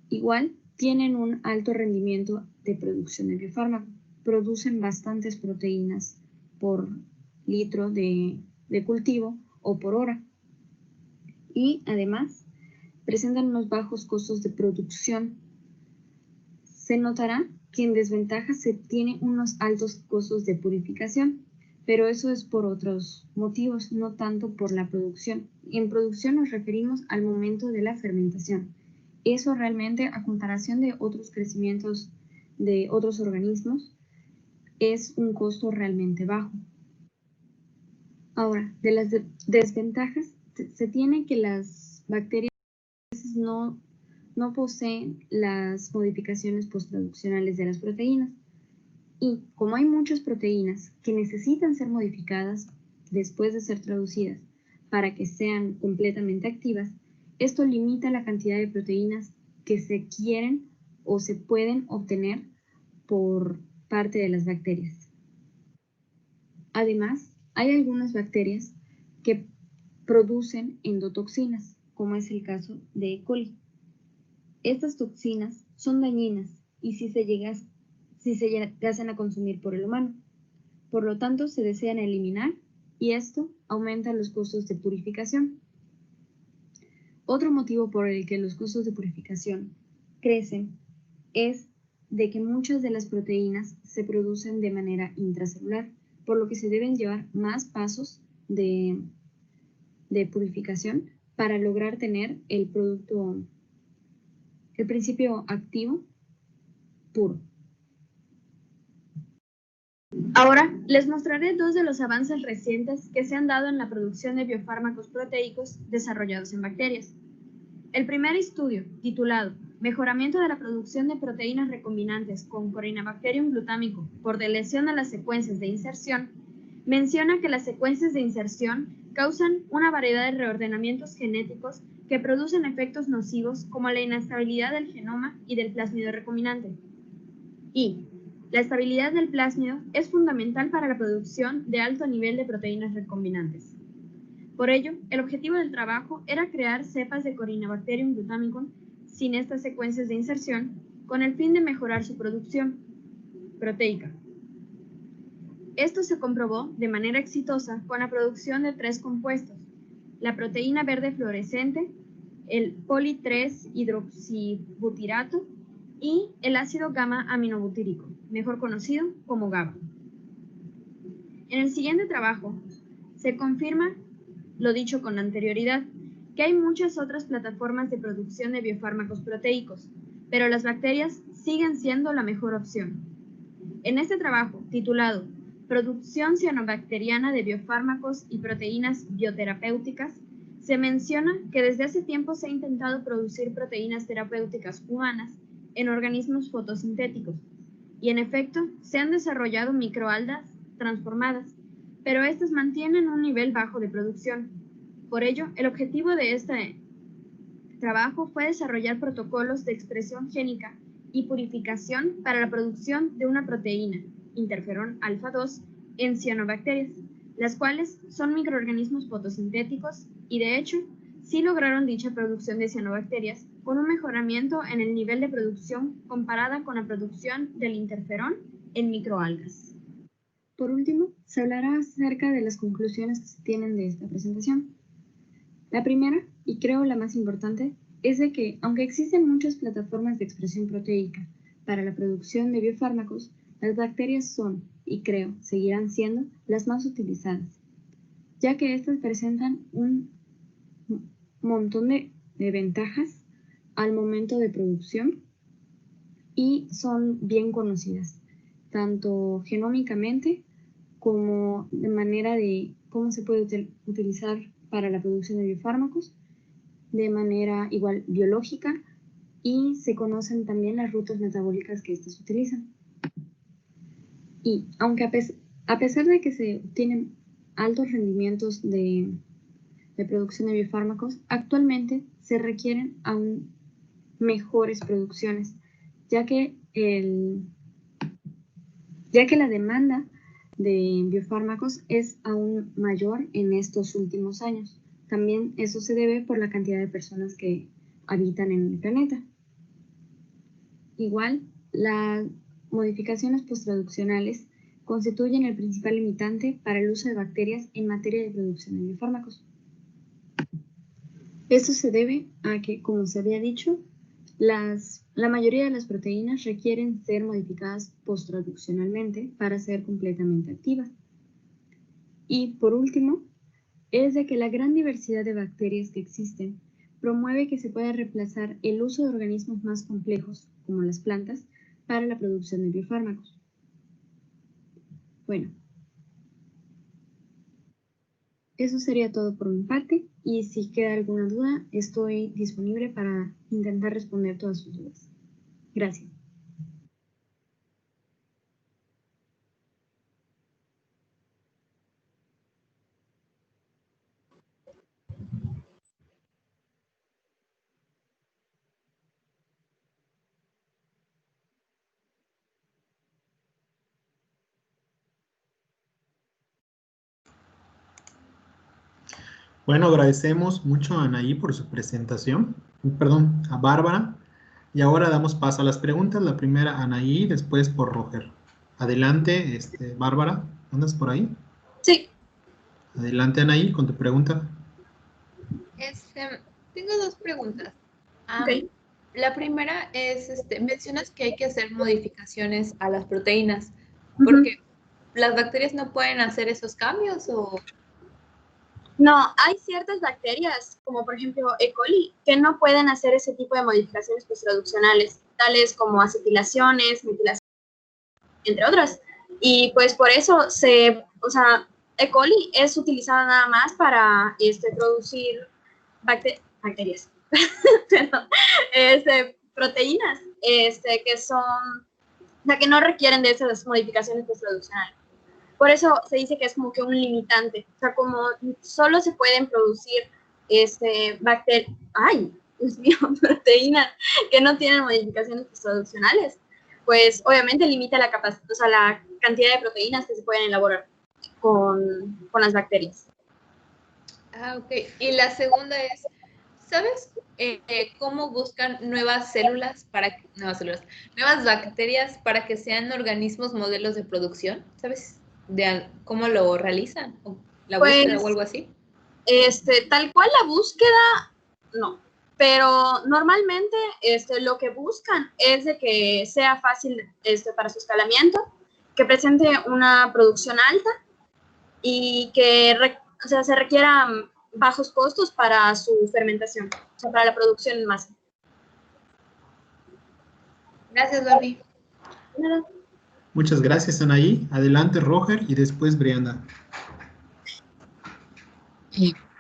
Igual, tienen un alto rendimiento de producción de biofármaco. Producen bastantes proteínas por litro de cultivo o por hora. Y además, presentan unos bajos costos de producción. Se notará que en desventaja se tiene unos altos costos de purificación, pero eso es por otros motivos, no tanto por la producción. En producción nos referimos al momento de la fermentación. Eso realmente, a comparación de otros crecimientos de otros organismos, es un costo realmente bajo. Ahora, de las desventajas, se tiene que las bacterias no poseen las modificaciones postproduccionales de las proteínas. Y como hay muchas proteínas que necesitan ser modificadas después de ser traducidas para que sean completamente activas, esto limita la cantidad de proteínas que se quieren o se pueden obtener por parte de las bacterias. Además, hay algunas bacterias que producen endotoxinas, como es el caso de E. coli. Estas toxinas son dañinas y si se llegasen a consumir por el humano. Por lo tanto, se desean eliminar y esto aumenta los costos de purificación. Otro motivo por el que los costos de purificación crecen es de que muchas de las proteínas se producen de manera intracelular, por lo que se deben llevar más pasos de purificación para lograr tener el principio activo puro. Ahora les mostraré dos de los avances recientes que se han dado en la producción de biofármacos proteicos desarrollados en bacterias. El primer estudio, titulado Mejoramiento de la producción de proteínas recombinantes con Corynebacterium glutámico por deleción de las secuencias de inserción, menciona que las secuencias de inserción causan una variedad de reordenamientos genéticos que producen efectos nocivos como la inestabilidad del genoma y del plásmido recombinante. Y la estabilidad del plásmido es fundamental para la producción de alto nivel de proteínas recombinantes. Por ello, el objetivo del trabajo era crear cepas de Corynebacterium glutamicum sin estas secuencias de inserción, con el fin de mejorar su producción proteica. Esto se comprobó de manera exitosa con la producción de 3 compuestos: la proteína verde fluorescente, el poli-3-hidroxibutirato y el ácido gamma-aminobutírico, mejor conocido como GABA. En el siguiente trabajo se confirma lo dicho con anterioridad, que hay muchas otras plataformas de producción de biofármacos proteicos, pero las bacterias siguen siendo la mejor opción. En este trabajo, titulado Producción cianobacteriana de biofármacos y proteínas bioterapéuticas, se menciona que desde hace tiempo se ha intentado producir proteínas terapéuticas humanas en organismos fotosintéticos, y en efecto se han desarrollado microalgas transformadas, pero estas mantienen un nivel bajo de producción. Por ello, el objetivo de este trabajo fue desarrollar protocolos de expresión génica y purificación para la producción de una proteína, interferón alfa-2, en cianobacterias, las cuales son microorganismos fotosintéticos y, de hecho, sí lograron dicha producción de cianobacterias con un mejoramiento en el nivel de producción comparada con la producción del interferón en microalgas. Por último, se hablará acerca de las conclusiones que se tienen de esta presentación. La primera, y creo la más importante, es de que, aunque existen muchas plataformas de expresión proteica para la producción de biofármacos, las bacterias son, y creo, seguirán siendo, las más utilizadas, ya que estas presentan un montón de ventajas al momento de producción y son bien conocidas, tanto genómicamente como de manera de cómo se puede utilizar para la producción de biofármacos, de manera igual biológica, y se conocen también las rutas metabólicas que estas utilizan. Y aunque A pesar de que se tienen altos rendimientos de producción de biofármacos, actualmente se requieren aún mejores producciones, ya que la demanda de biofármacos es aún mayor en estos últimos años. También eso se debe por la cantidad de personas que habitan en el planeta. Igual, las modificaciones posttraduccionales constituyen el principal limitante para el uso de bacterias en materia de producción de biofármacos. Esto se debe a que, como se había dicho, la mayoría de las proteínas requieren ser modificadas posttraduccionalmente para ser completamente activas. Y por último, es de que la gran diversidad de bacterias que existen promueve que se pueda reemplazar el uso de organismos más complejos, como las plantas, para la producción de biofármacos. Bueno, eso sería todo por mi parte, y si queda alguna duda, estoy disponible para intentar responder todas sus dudas. Gracias. Bueno, agradecemos mucho a Anaí por su presentación, perdón, a Bárbara. Y ahora damos paso a las preguntas. La primera, Anaí, después por Roger. Adelante, Bárbara, ¿andas por ahí? Sí. Adelante, Anaí, con tu pregunta. Tengo dos preguntas. Ok. La primera es, mencionas que hay que hacer modificaciones a las proteínas, porque las bacterias no pueden hacer esos cambios, ¿o? No, hay ciertas bacterias, como por ejemplo E. coli, que no pueden hacer ese tipo de modificaciones posttraduccionales, tales como acetilaciones, metilaciones, entre otras. Y pues por eso E. coli es utilizada nada más para producir bacterias, proteínas, que son, o sea, que no requieren de esas modificaciones posttraduccionales. Por eso se dice que es como que un limitante, o sea, como solo se pueden producir proteínas que no tienen modificaciones posttraduccionales, pues obviamente limita la capacidad, o sea, la cantidad de proteínas que se pueden elaborar con las bacterias. Ah, ok. Y la segunda es, ¿sabes cómo buscan nuevas bacterias para que sean organismos modelos de producción? ¿Sabes cómo lo realizan? ¿O la búsqueda o algo así? Tal cual la búsqueda, no. Pero normalmente lo que buscan es de que sea fácil para su escalamiento, que presente una producción alta y que se requieran bajos costos para su fermentación, o sea, para la producción en masa. Gracias, Barbie. Nada. Muchas gracias, Anaí. Adelante, Roger, y después Brianda.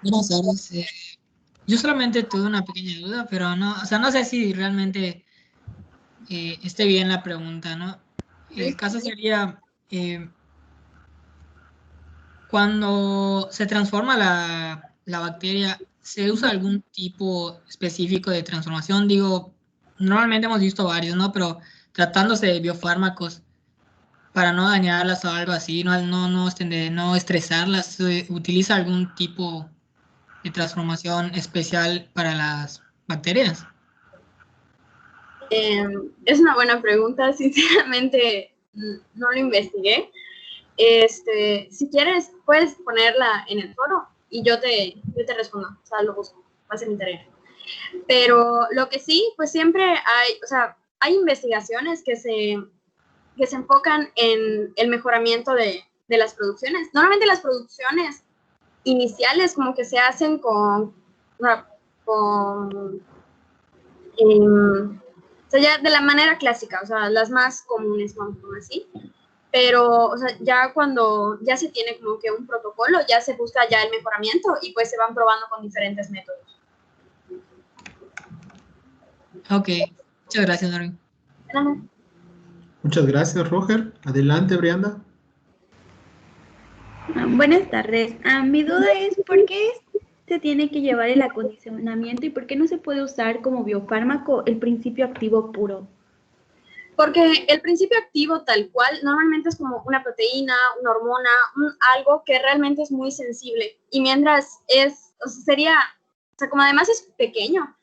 Buenas tardes. Yo solamente tuve una pequeña duda, pero no, o sea, no sé si realmente esté bien la pregunta, ¿no? El caso sería cuando se transforma la bacteria, ¿se usa algún tipo específico de transformación? Digo, normalmente hemos visto varios, ¿no? Pero tratándose de biofármacos, para no dañarlas o algo así, no estresarlas, ¿se utiliza algún tipo de transformación especial para las bacterias? Es una buena pregunta, sinceramente no lo investigué. Si quieres, puedes ponerla en el foro y yo te respondo, o sea, lo busco, va a ser mi tarea. Pero lo que sí, pues siempre hay investigaciones que se enfocan en el mejoramiento de las producciones. Normalmente las producciones iniciales como que se hacen o sea, ya de la manera clásica, o sea, las más comunes, vamos a poner así. Pero, o sea, ya cuando ya se tiene como que un protocolo, ya se busca ya el mejoramiento y pues se van probando con diferentes métodos. Ok, muchas gracias, Darwin. Muchas gracias, Roger. Adelante, Brianda. Buenas tardes. Mi duda es ¿por qué se tiene que llevar el acondicionamiento y por qué no se puede usar como biofármaco el principio activo puro? Porque el principio activo tal cual normalmente es como una proteína, una hormona, algo que realmente es muy sensible. Y mientras sería, o sea, como además es pequeño,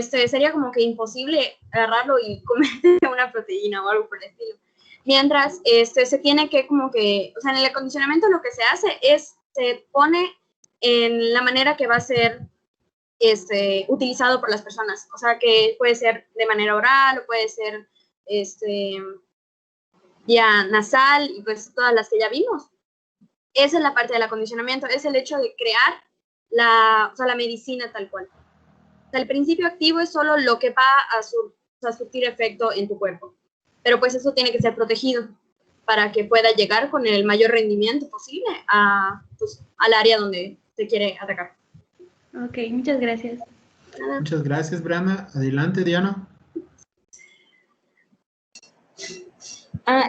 sería como que imposible agarrarlo y comer una proteína o algo por el estilo. Mientras se tiene que como que, o sea, en el acondicionamiento lo que se hace es, se pone en la manera que va a ser utilizado por las personas. O sea, que puede ser de manera oral o puede ser vía nasal y pues todas las que ya vimos. Esa es la parte del acondicionamiento, es el hecho de crear la medicina tal cual. O sea, el principio activo es solo lo que va a surtir efecto en tu cuerpo. Pero pues eso tiene que ser protegido para que pueda llegar con el mayor rendimiento posible al área donde se quiere atacar. Ok, muchas gracias. Muchas gracias, Brana. Adelante, Diana.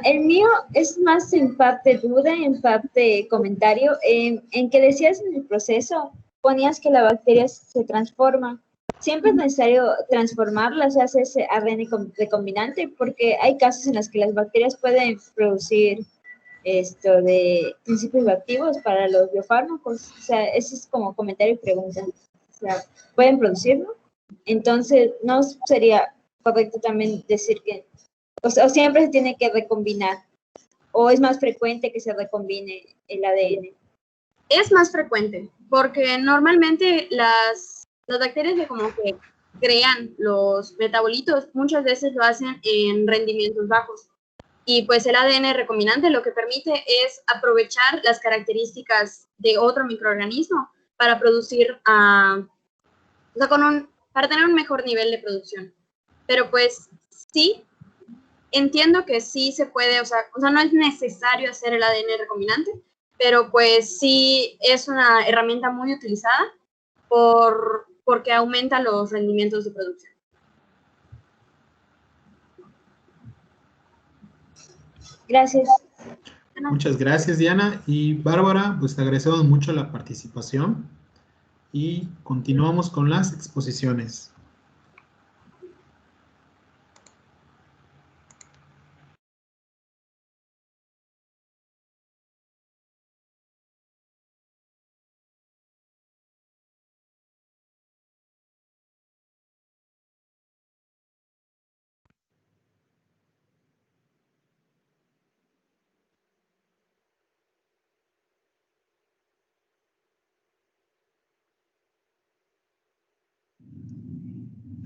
El mío es más en parte duda, en parte comentario, en que decías en el proceso, ponías que la bacteria se transforma. Siempre es necesario transformarla, se hace ese ADN recombinante, porque hay casos en los que las bacterias pueden producir esto de principios activos para los biofármacos. O sea, ese es como comentario y pregunta. O sea, ¿pueden producirlo? Entonces, ¿no sería correcto también decir que o siempre se tiene que recombinar? ¿O es más frecuente que se recombine el ADN? Es más frecuente, porque normalmente las bacterias que como que crean los metabolitos, muchas veces lo hacen en rendimientos bajos. Y pues el ADN recombinante lo que permite es aprovechar las características de otro microorganismo para producir, o sea, para tener un mejor nivel de producción. Pero pues sí, entiendo que sí se puede, o sea, no es necesario hacer el ADN recombinante, pero pues sí es una herramienta muy utilizada porque aumenta los rendimientos de producción. Gracias. Muchas gracias, Diana. Y Bárbara, pues te agradecemos mucho la participación y continuamos con las exposiciones.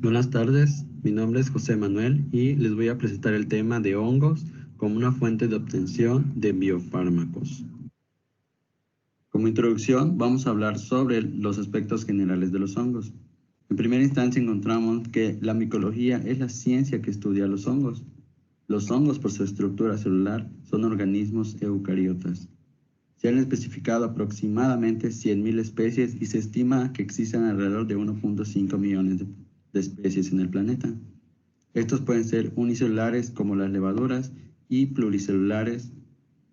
Buenas tardes, mi nombre es José Manuel y les voy a presentar el tema de hongos como una fuente de obtención de biofármacos. Como introducción, vamos a hablar sobre los aspectos generales de los hongos. En primera instancia encontramos que la micología es la ciencia que estudia los hongos. Los hongos, por su estructura celular, son organismos eucariotas. Se han especificado aproximadamente 100.000 especies y se estima que existen alrededor de 1.5 millones de especies en el planeta. Estos pueden ser unicelulares como las levaduras y pluricelulares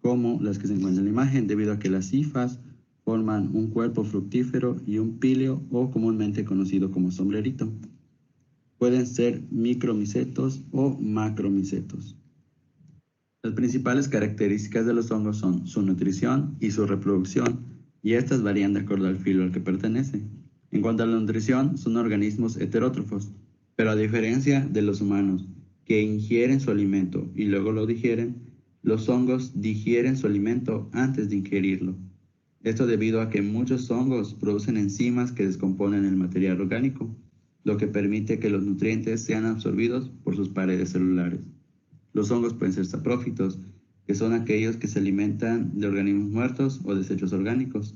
como las que se encuentran en la imagen, debido a que las hifas forman un cuerpo fructífero y un píleo, o comúnmente conocido como sombrerito. Pueden ser micromicetos o macromicetos. Las principales características de los hongos son su nutrición y su reproducción, y estas varían de acuerdo al filo al que pertenece. En cuanto a la nutrición, son organismos heterótrofos, pero a diferencia de los humanos, que ingieren su alimento y luego lo digieren, los hongos digieren su alimento antes de ingerirlo. Esto debido a que muchos hongos producen enzimas que descomponen el material orgánico, lo que permite que los nutrientes sean absorbidos por sus paredes celulares. Los hongos pueden ser saprófitos, que son aquellos que se alimentan de organismos muertos o desechos orgánicos.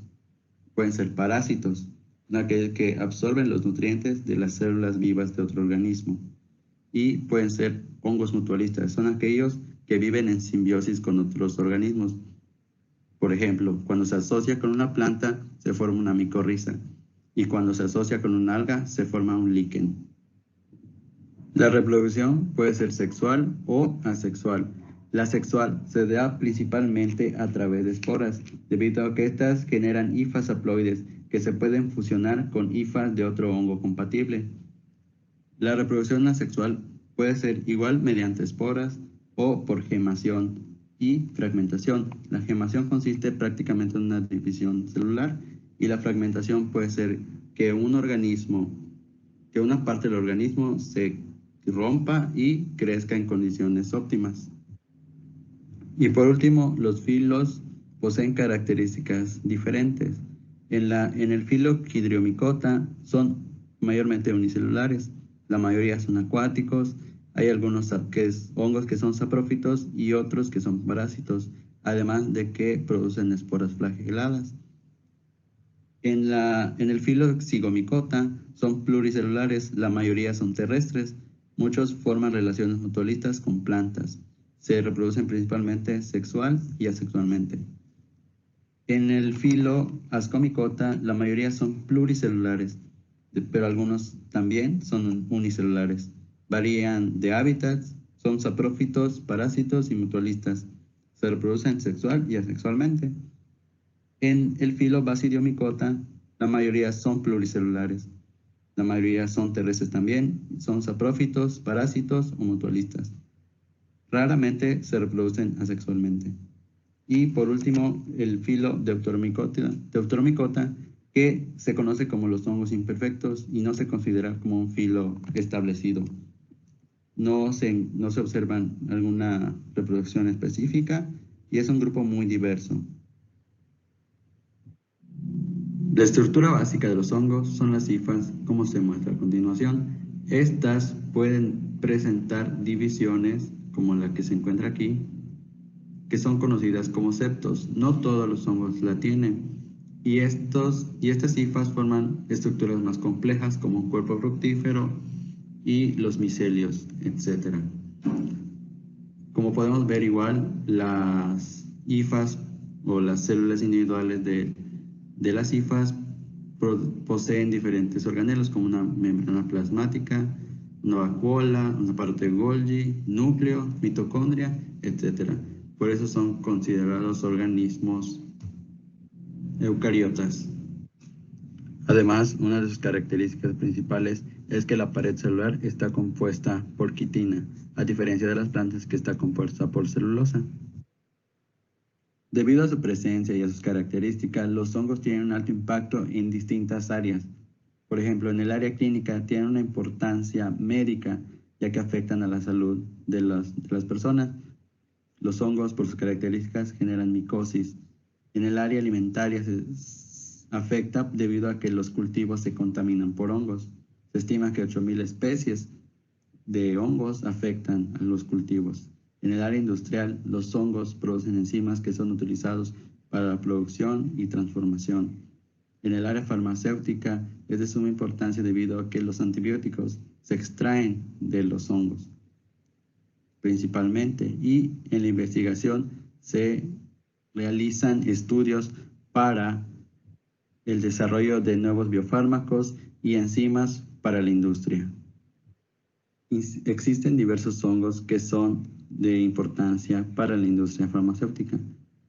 Pueden ser parásitos, aquellos que absorben los nutrientes de las células vivas de otro organismo. Y pueden ser hongos mutualistas, son aquellos que viven en simbiosis con otros organismos. Por ejemplo, cuando se asocia con una planta, se forma una micorriza, y cuando se asocia con una alga, se forma un líquen. La reproducción puede ser sexual o asexual, La sexual se da principalmente a través de esporas, debido a que estas generan hifas haploides que se pueden fusionar con hifas de otro hongo compatible. La reproducción asexual puede ser igual mediante esporas o por gemación y fragmentación. La gemación consiste prácticamente en una división celular y la fragmentación puede ser que una parte del organismo se rompa y crezca en condiciones óptimas. Y por último, los filos poseen características diferentes. En el filo Hydriomycota son mayormente unicelulares, la mayoría son acuáticos, hay algunos hongos que son saprófitos y otros que son parásitos, además de que producen esporas flageladas. En el filo Zygomycota son pluricelulares, la mayoría son terrestres, muchos forman relaciones mutualistas con plantas, se reproducen principalmente sexual y asexualmente. En el filo Ascomycota la mayoría son pluricelulares, pero algunos también son unicelulares. Varían de hábitats, son saprófitos, parásitos y mutualistas. Se reproducen sexual y asexualmente. En el filo Basidiomycota, la mayoría son pluricelulares. La mayoría son terrestres también, son saprófitos, parásitos o mutualistas. Raramente se reproducen asexualmente. Y por último, el filo Deuteromycota, que se conoce como los hongos imperfectos y no se considera como un filo establecido. No se observan alguna reproducción específica y es un grupo muy diverso. La estructura básica de los hongos son las hifas, como se muestra a continuación. Estas pueden presentar divisiones, como la que se encuentra aquí, que son conocidas como septos. No todos los hongos la tienen. Y estas hifas forman estructuras más complejas, como un cuerpo fructífero y los micelios, etc. Como podemos ver igual, las hifas o las células individuales de las hifas poseen diferentes organelos, como una membrana plasmática, una vacuola, un aparato de Golgi, núcleo, mitocondria, etc. Por eso son considerados organismos eucariotas. Además, una de sus características principales es que la pared celular está compuesta por quitina, a diferencia de las plantas que está compuesta por celulosa. Debido a su presencia y a sus características, los hongos tienen un alto impacto en distintas áreas. Por ejemplo, en el área clínica tienen una importancia médica, ya que afectan a la salud de las personas. Los hongos, por sus características, generan micosis. En el área alimentaria se afecta debido a que los cultivos se contaminan por hongos. Se estima que 8.000 especies de hongos afectan a los cultivos. En el área industrial, los hongos producen enzimas que son utilizados para la producción y transformación. En el área farmacéutica es de suma importancia debido a que los antibióticos se extraen de los hongos principalmente, y en la investigación se realizan estudios para el desarrollo de nuevos biofármacos y enzimas para la industria. Existen diversos hongos que son de importancia para la industria farmacéutica,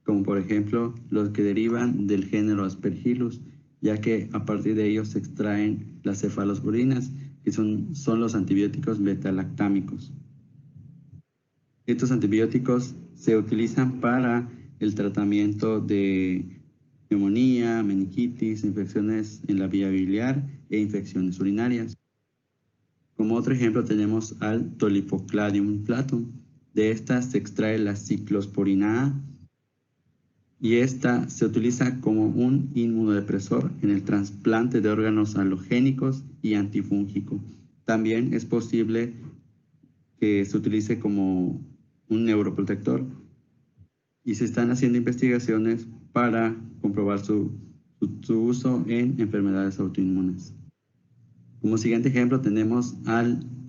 como por ejemplo los que derivan del género Aspergillus, ya que a partir de ellos se extraen las cefalosporinas, que son los antibióticos beta-lactámicos. Estos antibióticos se utilizan para el tratamiento de neumonía, meningitis, infecciones en la vía biliar e infecciones urinarias. Como otro ejemplo tenemos al Tolipocladium inflatum. De esta se extrae la ciclosporina A y esta se utiliza como un inmunodepresor en el trasplante de órganos alogénicos y antifúngico. También es posible que se utilice como un neuroprotector y se están haciendo investigaciones para comprobar su uso en enfermedades autoinmunes. Como siguiente ejemplo tenemos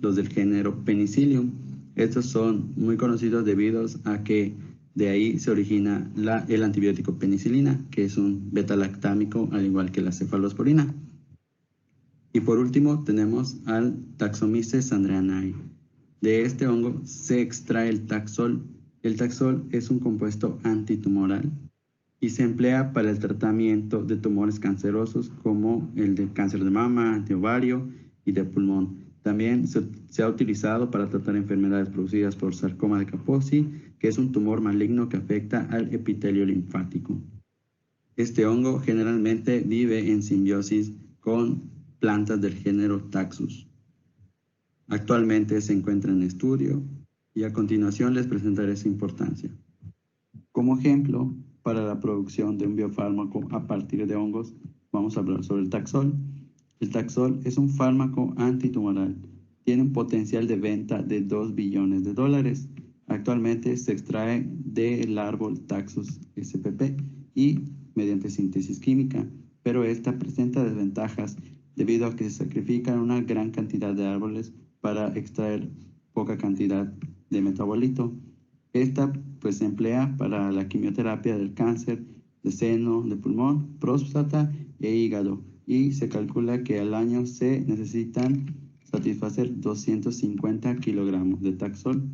los del género Penicillium. Estos son muy conocidos debido a que de ahí se origina el antibiótico penicilina, que es un beta-lactámico al igual que la cefalosporina. Y por último tenemos al Taxomyces sandrianae. De este hongo se extrae el taxol. El Taxol es un compuesto antitumoral y se emplea para el tratamiento de tumores cancerosos como el de cáncer de mama, de ovario y de pulmón. También se ha utilizado para tratar enfermedades producidas por sarcoma de Kaposi, que es un tumor maligno que afecta al epitelio linfático. Este hongo generalmente vive en simbiosis con plantas del género Taxus. Actualmente se encuentra en estudio y a continuación les presentaré su importancia. Como ejemplo, para la producción de un biofármaco a partir de hongos, vamos a hablar sobre el Taxol. El Taxol es un fármaco antitumoral. Tiene un potencial de venta de $2 billones. Actualmente se extrae del árbol Taxus spp y mediante síntesis química, pero esta presenta desventajas debido a que se sacrifican una gran cantidad de árboles para extraer poca cantidad de metabolito. Esta pues se emplea para la quimioterapia del cáncer de seno, de pulmón, próstata e hígado, y se calcula que al año se necesitan satisfacer 250 kilogramos de Taxol.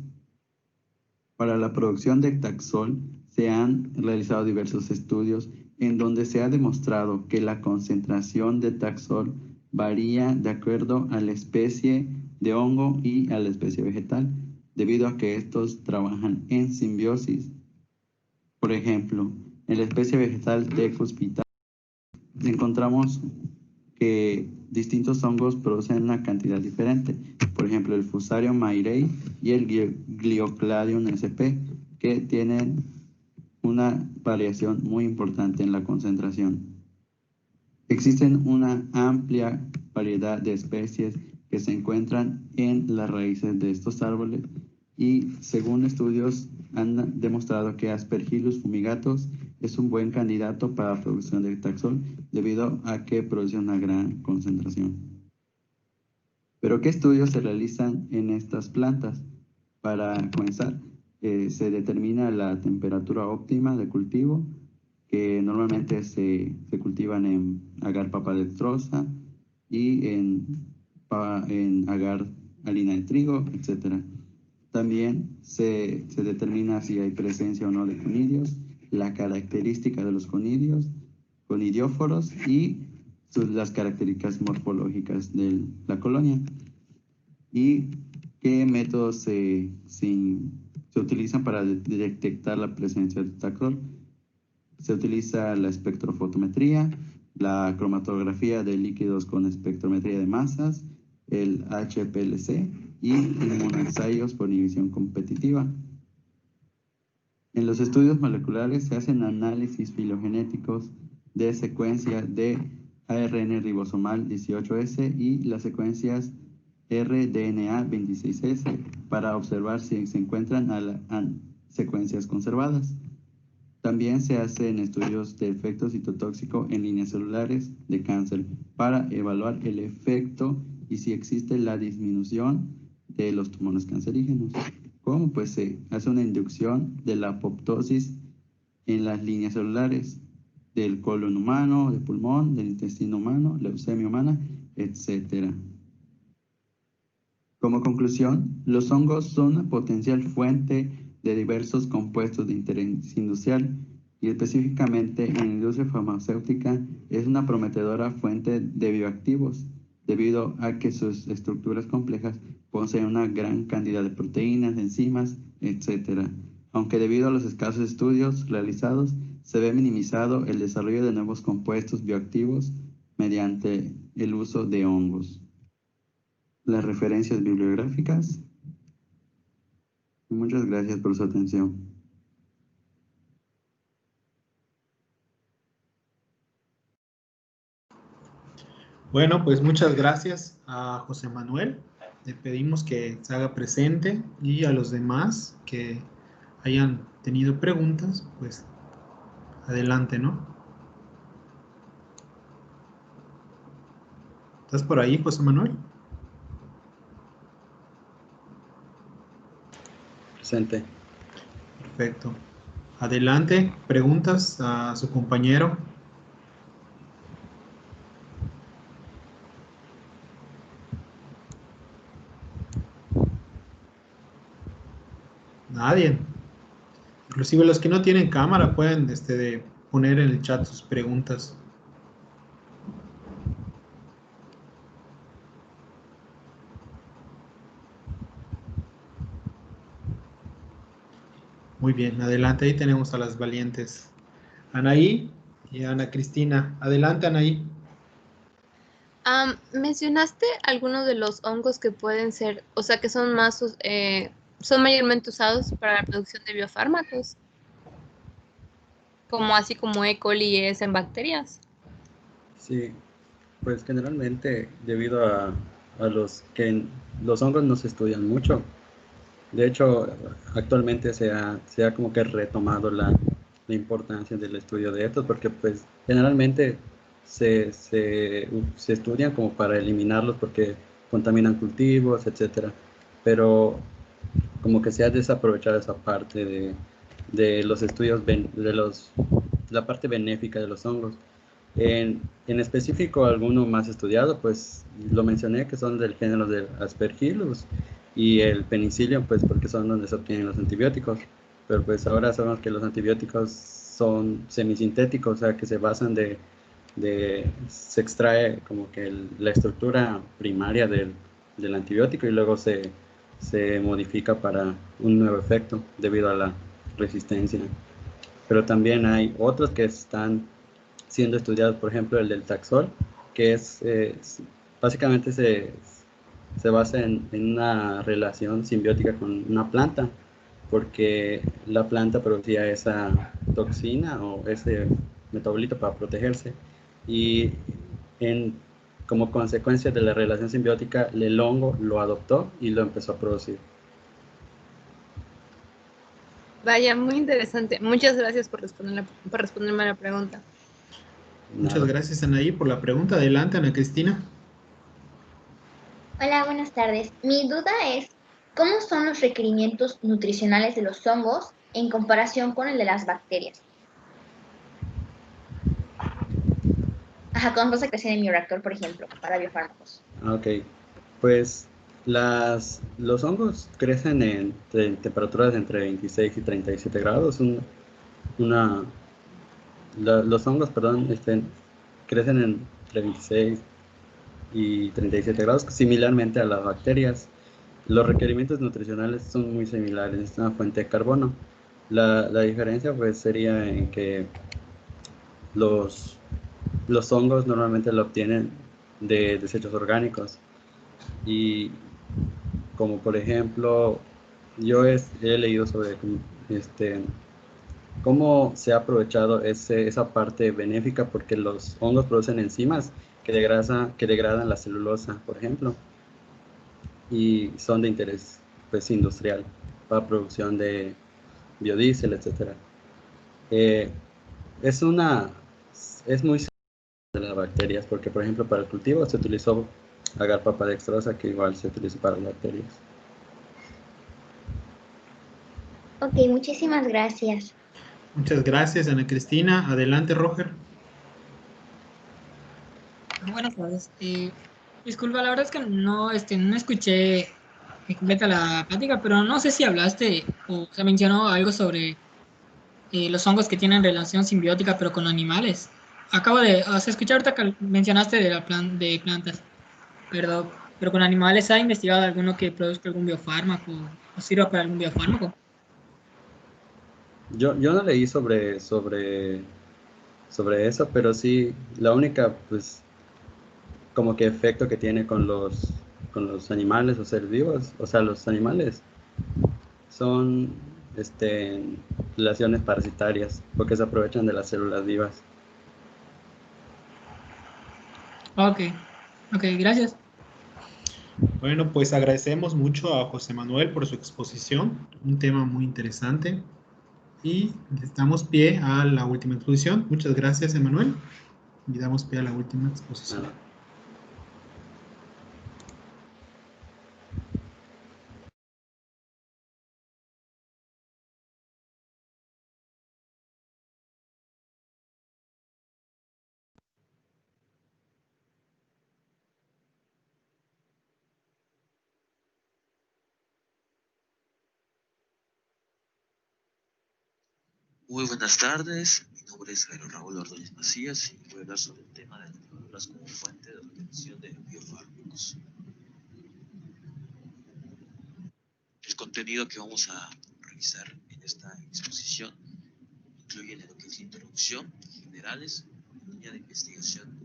Para la producción de Taxol se han realizado diversos estudios en donde se ha demostrado que la concentración de Taxol varía de acuerdo a la especie de hongo y a la especie vegetal, debido a que estos trabajan en simbiosis. Por ejemplo, en la especie vegetal Tecus pitalis encontramos que distintos hongos producen una cantidad diferente. Por ejemplo, el Fusarium mairei y el Gliocladium sp, que tienen una variación muy importante en la concentración. Existen una amplia variedad de especies que se encuentran en las raíces de estos árboles y según estudios han demostrado que Aspergillus fumigatus es un buen candidato para la producción de Taxol debido a que produce una gran concentración. ¿Pero qué estudios se realizan en estas plantas? Para comenzar, se determina la temperatura óptima de cultivo, que normalmente se cultivan en agar papadextrosa y en agar harina de trigo, etc. También se determina si hay presencia o no de conidios, la característica de los conidióforos y las características morfológicas de la colonia. ¿Y qué métodos se utilizan para detectar la presencia de Taxol? Se utiliza la espectrofotometría, la cromatografía de líquidos con espectrometría de masas, el HPLC y inmunoensayos por inhibición competitiva. En los estudios moleculares se hacen análisis filogenéticos de secuencias de ARN ribosomal 18S y las secuencias rDNA 26S para observar si se encuentran secuencias conservadas. También se hacen estudios de efecto citotóxico en líneas celulares de cáncer para evaluar el efecto y si existe la disminución de los tumores cancerígenos. ¿Cómo? Pues se hace una inducción de la apoptosis en las líneas celulares del colon humano, del pulmón, del intestino humano, leucemia humana, etc. Como conclusión, los hongos son una potencial fuente de diversos compuestos de interés industrial y específicamente en la industria farmacéutica es una prometedora fuente de bioactivos debido a que sus estructuras complejas poseen una gran cantidad de proteínas, enzimas, etc. Aunque debido a los escasos estudios realizados se ve minimizado el desarrollo de nuevos compuestos bioactivos mediante el uso de hongos. Las referencias bibliográficas. Muchas gracias por su atención. Bueno, pues muchas gracias a José Manuel. Le pedimos que se haga presente y a los demás que hayan tenido preguntas, pues adelante, ¿no? ¿Estás por ahí, José Manuel? Presente. Perfecto. Adelante, preguntas a su compañero. Nadie. Inclusive los que no tienen cámara pueden poner en el chat sus preguntas. Muy bien, adelante, ahí tenemos a las valientes. Anaí y Ana Cristina. Adelante, Anaí. Mencionaste algunos de los hongos que pueden ser, o sea, que son más, son mayormente usados para la producción de biofármacos, como así como E. coli es en bacterias. Sí, pues generalmente debido a los que los hongos no se estudian mucho. De hecho, actualmente se ha como que retomado la importancia del estudio de estos, porque pues generalmente se estudian como para eliminarlos porque contaminan cultivos, etcétera. Pero como que se ha desaprovechado esa parte de los estudios, la parte benéfica de los hongos. En específico, alguno más estudiado, pues lo mencioné, que son del género del Aspergillus y el Penicillium, pues porque son donde se obtienen los antibióticos. Pero pues ahora sabemos que los antibióticos son semisintéticos, o sea, que se basan se extrae como que la estructura primaria del antibiótico y luego se modifica para un nuevo efecto debido a la resistencia. Pero también hay otros que están siendo estudiados, por ejemplo, el del Taxol, que básicamente se basa en una relación simbiótica con una planta, porque la planta producía esa toxina o ese metabolito para protegerse, y como consecuencia de la relación simbiótica, el hongo lo adoptó y lo empezó a producir. Vaya, muy interesante. Muchas gracias por responderme a la pregunta. Muchas gracias, Anaí, por la pregunta. Adelante, Ana Cristina. Hola, buenas tardes. Mi duda es, ¿cómo son los requerimientos nutricionales de los hongos en comparación con el de las bacterias? Ajá, con cosas que crecen en mi reactor, por ejemplo, para biofármacos. Ok, pues los hongos crecen en temperaturas entre 26 y 37 grados. Los hongos, perdón, crecen entre 26 y 37 grados, similarmente a las bacterias. Los requerimientos nutricionales son muy similares, es una fuente de carbono. La diferencia pues sería en que los hongos normalmente lo obtienen de desechos orgánicos, y como por ejemplo yo he leído sobre cómo se ha aprovechado esa parte benéfica, porque los hongos producen enzimas que degradan la celulosa, por ejemplo, y son de interés pues industrial para producción de biodiesel, etcétera. Es muy similar de las bacterias, porque por ejemplo para el cultivo se utilizó agar papadextrosa, que igual se utiliza para las bacterias. Ok, muchísimas gracias. Muchas gracias, Ana Cristina. Adelante, Roger. Buenas tardes. Disculpa, la verdad es que no escuché completa la plática, pero no sé si hablaste o se mencionó algo sobre los hongos que tienen relación simbiótica, pero con animales. Acabo de, o sea, escuché ahorita que mencionaste de plantas, pero con animales. ¿Ha investigado alguno que produzca algún biofármaco o sirva para algún biofármaco? Yo no leí sobre eso, pero sí, la única, pues, como que efecto que tiene con los animales o seres vivos, o sea, los animales son, relaciones parasitarias, porque se aprovechan de las células vivas. Ok, ok, gracias. Bueno, pues agradecemos mucho a José Manuel por su exposición, un tema muy interesante. Y le damos pie a la última exposición. Muchas gracias, Emanuel. Y damos pie a la última exposición. Muy buenas tardes, mi nombre es Jairo Raúl Ordóñez Macías y voy a hablar sobre el tema de las levaduras como fuente de obtención de biofármacos. El contenido que vamos a revisar en esta exposición incluye lo que es introducción, generales, línea de investigación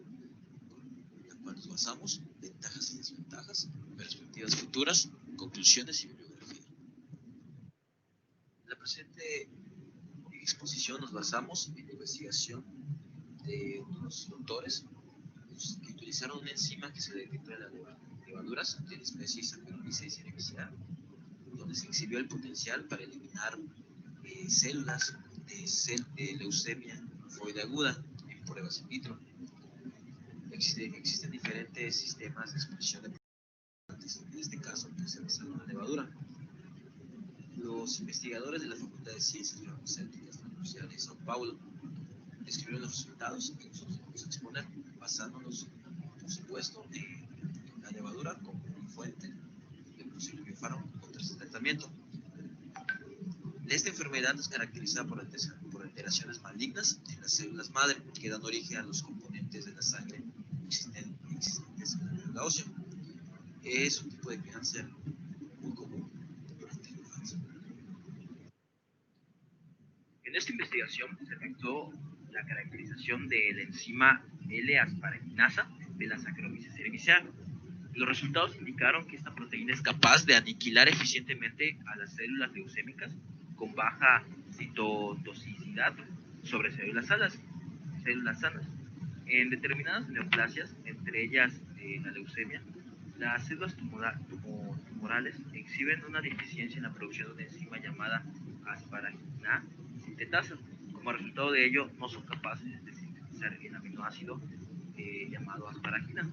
en la cual nos basamos, ventajas y desventajas, perspectivas futuras, conclusiones y bibliografía. En la presente exposición nos basamos en la investigación de unos autores que utilizaron una enzima que se detectó en las levaduras de la especie Saccharomyces cerevisiae, donde se exhibió el potencial para eliminar células de leucemia linfoide aguda en pruebas in vitro. Existen diferentes sistemas de exposición de proteínas, en este caso pues, se basa en una levadura. Los investigadores de la Facultad de Ciencias Farmacéuticas de la Universidad de São Paulo describieron los resultados que nosotros vamos a exponer, basándonos, por supuesto, en la levadura como una fuente de posible biofármaco contra este tratamiento. Esta enfermedad es caracterizada por alteraciones malignas en las células madre que dan origen a los componentes de la sangre existentes en la médula ósea. Es un tipo de cáncer muy común durante la infancia. En esta investigación se efectuó la caracterización de la enzima L-asparaginasa de la Saccharomyces cerevisiae. Los resultados indicaron que esta proteína es capaz de aniquilar eficientemente a las células leucémicas con baja citotoxicidad sobre células sanas. En determinadas neoplasias, entre ellas la leucemia, las células tumorales exhiben una deficiencia en la producción de una enzima llamada asparagina sintetasa. Como resultado de ello, no son capaces de sintetizar el aminoácido llamado asparagina.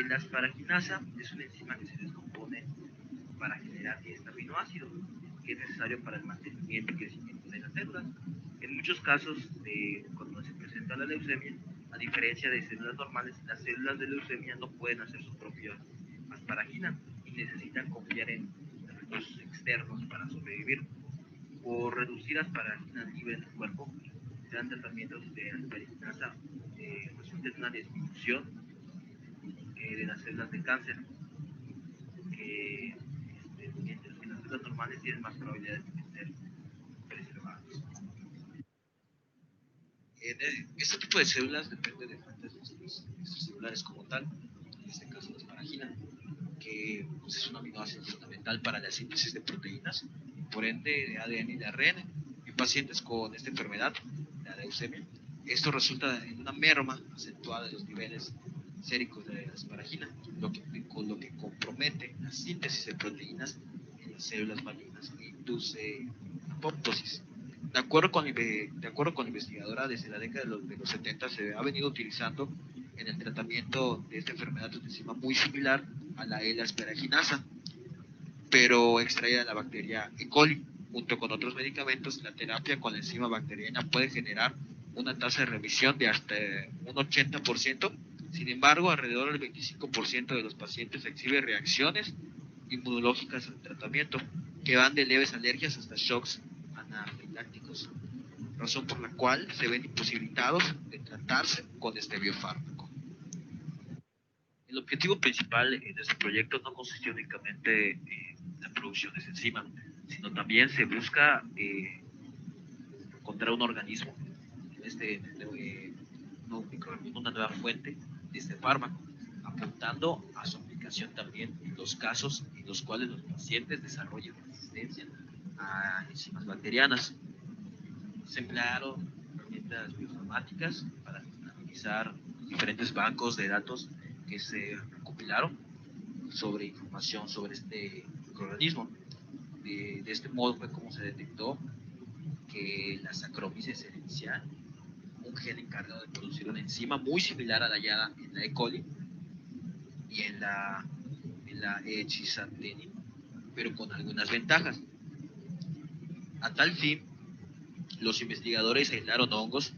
La asparaginasa es una enzima que se descompone para generar este aminoácido, que es necesario para el mantenimiento y crecimiento de las células. En muchos casos, cuando se presenta la leucemia, a diferencia de células normales, las células de leucemia no pueden hacer su propia asparagina y necesitan confiar en recursos externos para sobrevivir. Por reducir asparagina libre en el cuerpo, se dan tratamientos de asparaginasa resulta en una disminución de las células de cáncer, mientras que las células normales tienen más probabilidades de ser preservadas. Este tipo de células depende de fuentes extracelulares como tal, en este caso la asparagina, que pues, es un aminoácido fundamental para la síntesis de proteínas, y por ende de ADN y de ARN. En pacientes con esta enfermedad, la leucemia, esto resulta en una merma acentuada de los niveles séricos de la asparagina, con lo que compromete la síntesis de proteínas en las células malignas e induce apoptosis. De acuerdo con la investigadora, desde la década de los 70 se ha venido utilizando en el tratamiento de esta enfermedad una enzima muy similar a la L-asparaginasa, pero extraída de la bacteria E. coli. Junto con otros medicamentos, la terapia con la enzima bacteriana puede generar una tasa de remisión de hasta un 80%. Sin embargo, alrededor del 25% de los pacientes exhibe reacciones inmunológicas al tratamiento, que van de leves alergias hasta shocks anafilácticos, razón por la cual se ven imposibilitados de tratarse con este biofármaco. El objetivo principal de este proyecto no consistió únicamente en la producción de esta enzima, sino también se busca encontrar un organismo, una nueva fuente de este fármaco, apuntando a su aplicación también en los casos en los cuales los pacientes desarrollan resistencia a enzimas bacterianas. Se emplearon herramientas bioinformáticas para analizar diferentes bancos de datos que se recopilaron sobre información sobre este microorganismo. De este modo fue como se detectó que la Saccharomyces cerevisiae, un gen encargado de producir una enzima muy similar a la hallada en la E. coli y en la E. cisarteni, pero con algunas ventajas. A tal fin, los investigadores aislaron hongos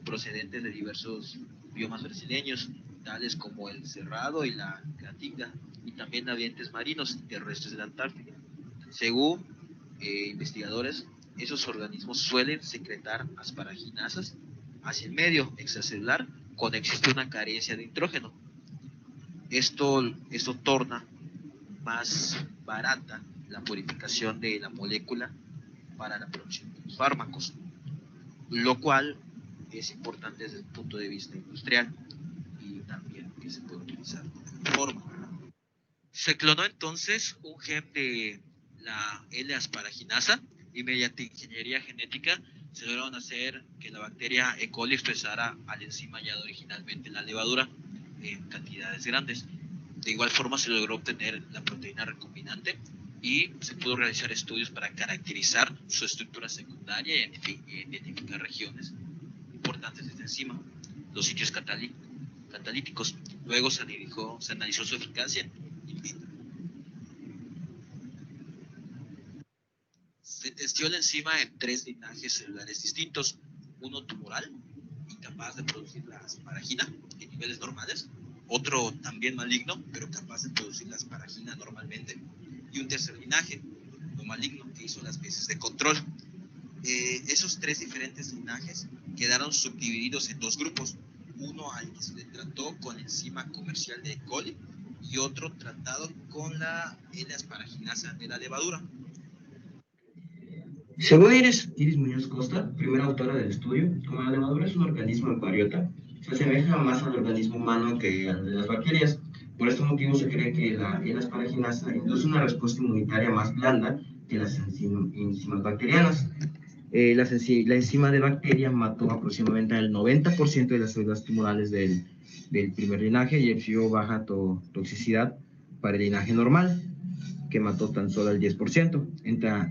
procedentes de diversos biomas brasileños, tales como el cerrado y la caatinga, y también ambientes marinos y terrestres de la Antártida. Según investigadores, esos organismos suelen secretar asparaginasas hacia el medio extracelular cuando existe una carencia de nitrógeno. Esto torna más barata la purificación de la molécula para la producción de los fármacos, lo cual es importante desde el punto de vista industrial y también que se puede utilizar de esta forma. Se clonó entonces un gen de la L-asparaginasa y mediante ingeniería genética se lograron hacer que la bacteria E. coli expresara al enzima hallado originalmente en la levadura en cantidades grandes. De igual forma se logró obtener la proteína recombinante y se pudo realizar estudios para caracterizar su estructura secundaria y identificar regiones importantes de esta enzima, los sitios catalíticos. Luego se analizó su eficacia in vitro. Se testó la enzima en 3 linajes celulares distintos, uno tumoral, incapaz de producir la asparagina en niveles normales, otro también maligno, pero capaz de producir la asparagina normalmente, y un tercer linaje, no maligno, que hizo las veces de control. Esos 3 diferentes linajes quedaron subdivididos en 2 grupos, uno al que se le trató con enzima comercial de E. coli y otro tratado con la L-asparaginasa de la levadura. Según Iris Muñoz Costa, primera autora del estudio, como la levadura es un organismo eucariota, se asemeja más al organismo humano que al de las bacterias. Por este motivo se cree que la L-asparaginasa induce una respuesta inmunitaria más blanda que las enzimas bacterianas. La enzima de bacteria mató aproximadamente al 90% de las células tumorales del primer linaje y exhibió baja toxicidad para el linaje normal, que mató tan solo al 10%.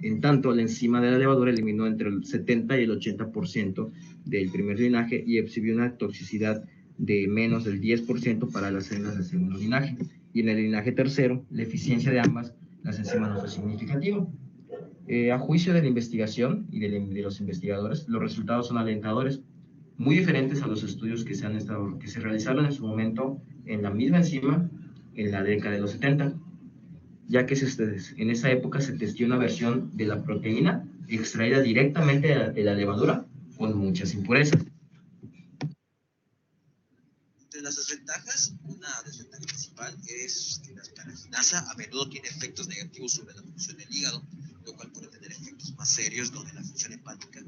En tanto, la enzima de la levadura eliminó entre el 70 y el 80% del primer linaje y exhibió una toxicidad de menos del 10% para las células del segundo linaje. Y en el linaje tercero, la eficiencia de ambas las enzimas no fue significativa. A juicio de la investigación y de los investigadores, los resultados son alentadores, muy diferentes a los estudios que se realizaron en su momento en la misma enzima en la década de los 70. Ya que en esa época se testó una versión de la proteína extraída directamente de la levadura con muchas impurezas. Entre las desventajas, una desventaja principal es que la asparaginasa a menudo tiene efectos negativos sobre la función del hígado, lo cual puede tener efectos más serios donde la función hepática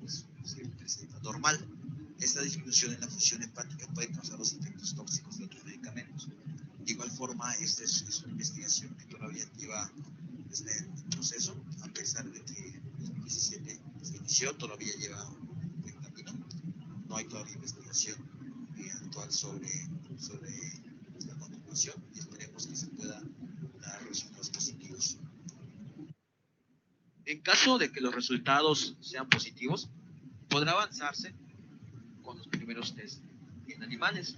se presenta normal. Esta disminución en la función hepática puede causar los efectos tóxicos de otros medicamentos. De igual forma, esta es una investigación que todavía lleva en proceso, a pesar de que en 2017 se inició, todavía lleva un camino. No hay todavía investigación actual sobre la continuación y esperemos que se pueda dar resultados positivos. En caso de que los resultados sean positivos, podrá avanzarse con los primeros test en animales.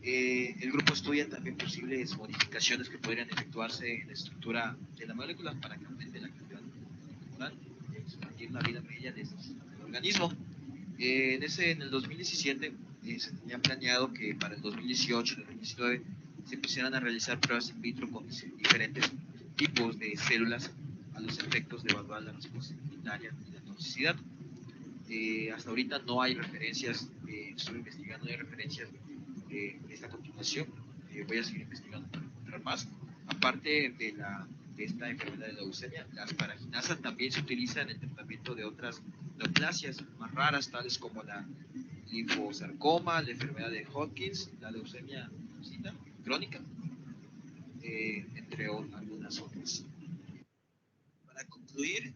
El grupo estudia también posibles modificaciones que podrían efectuarse en la estructura de la molécula para que aumente la cantidad tumoral y expandir la vida media del organismo. En el 2017 se tenía planeado que para el 2018 y el 2019 se empezaran a realizar pruebas in vitro con diferentes tipos de células a los efectos de evaluar la respuesta inmunitaria y la toxicidad. Hasta ahorita no hay referencias, estoy investigando, no hay referencias de esta continuación. Voy a seguir investigando para encontrar más. Aparte de esta enfermedad de la leucemia, la asparaginasa también se utiliza en el tratamiento de otras neoplasias más raras, tales como la linfosarcoma, la enfermedad de Hodgkin, la leucemia crónica, entre algunas otras. Para concluir,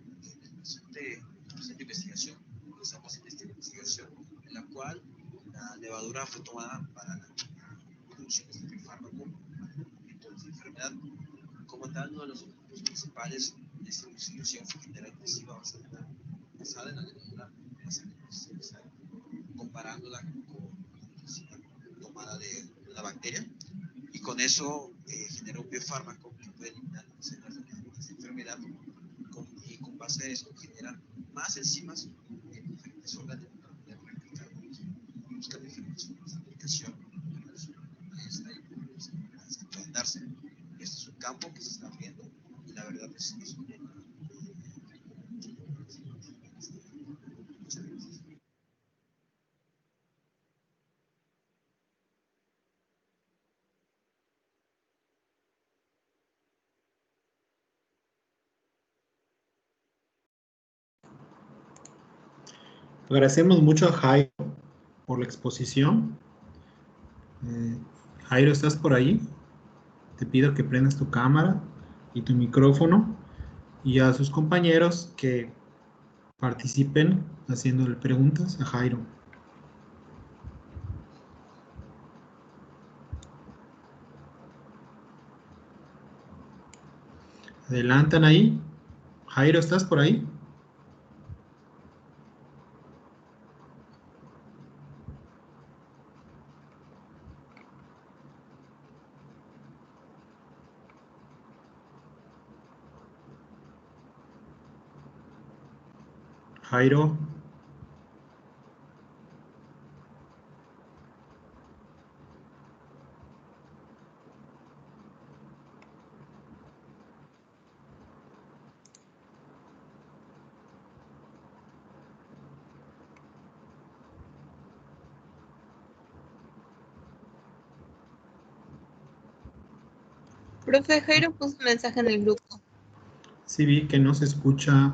la presente investigación, empezamos en esta investigación en la cual la levadura fue tomada para la producción de este fármaco dentro de esta enfermedad. Como tal, uno de los objetivos principales de esta investigación fue generar una enzima basada en la levadura, comparándola con la enzima tomada de una bacteria, y con eso generó un biofármaco que puede eliminar las células de esta enfermedad, y con base a eso generar más enzimas en diferentes órganos para poder replicar y buscar diferentes formas de aplicación para esta y las enfermedades que pueden darse. Este es un campo que se está abriendo y la verdad es un Agradecemos mucho a Jairo por la exposición. Jairo, ¿estás por ahí? Te pido que prendas tu cámara y tu micrófono, y a sus compañeros que participen haciéndole preguntas a Jairo. Adelantan ahí. Jairo, ¿estás por ahí? Jairo. Profe, Jairo puso un mensaje en el grupo. Sí, vi que no se escucha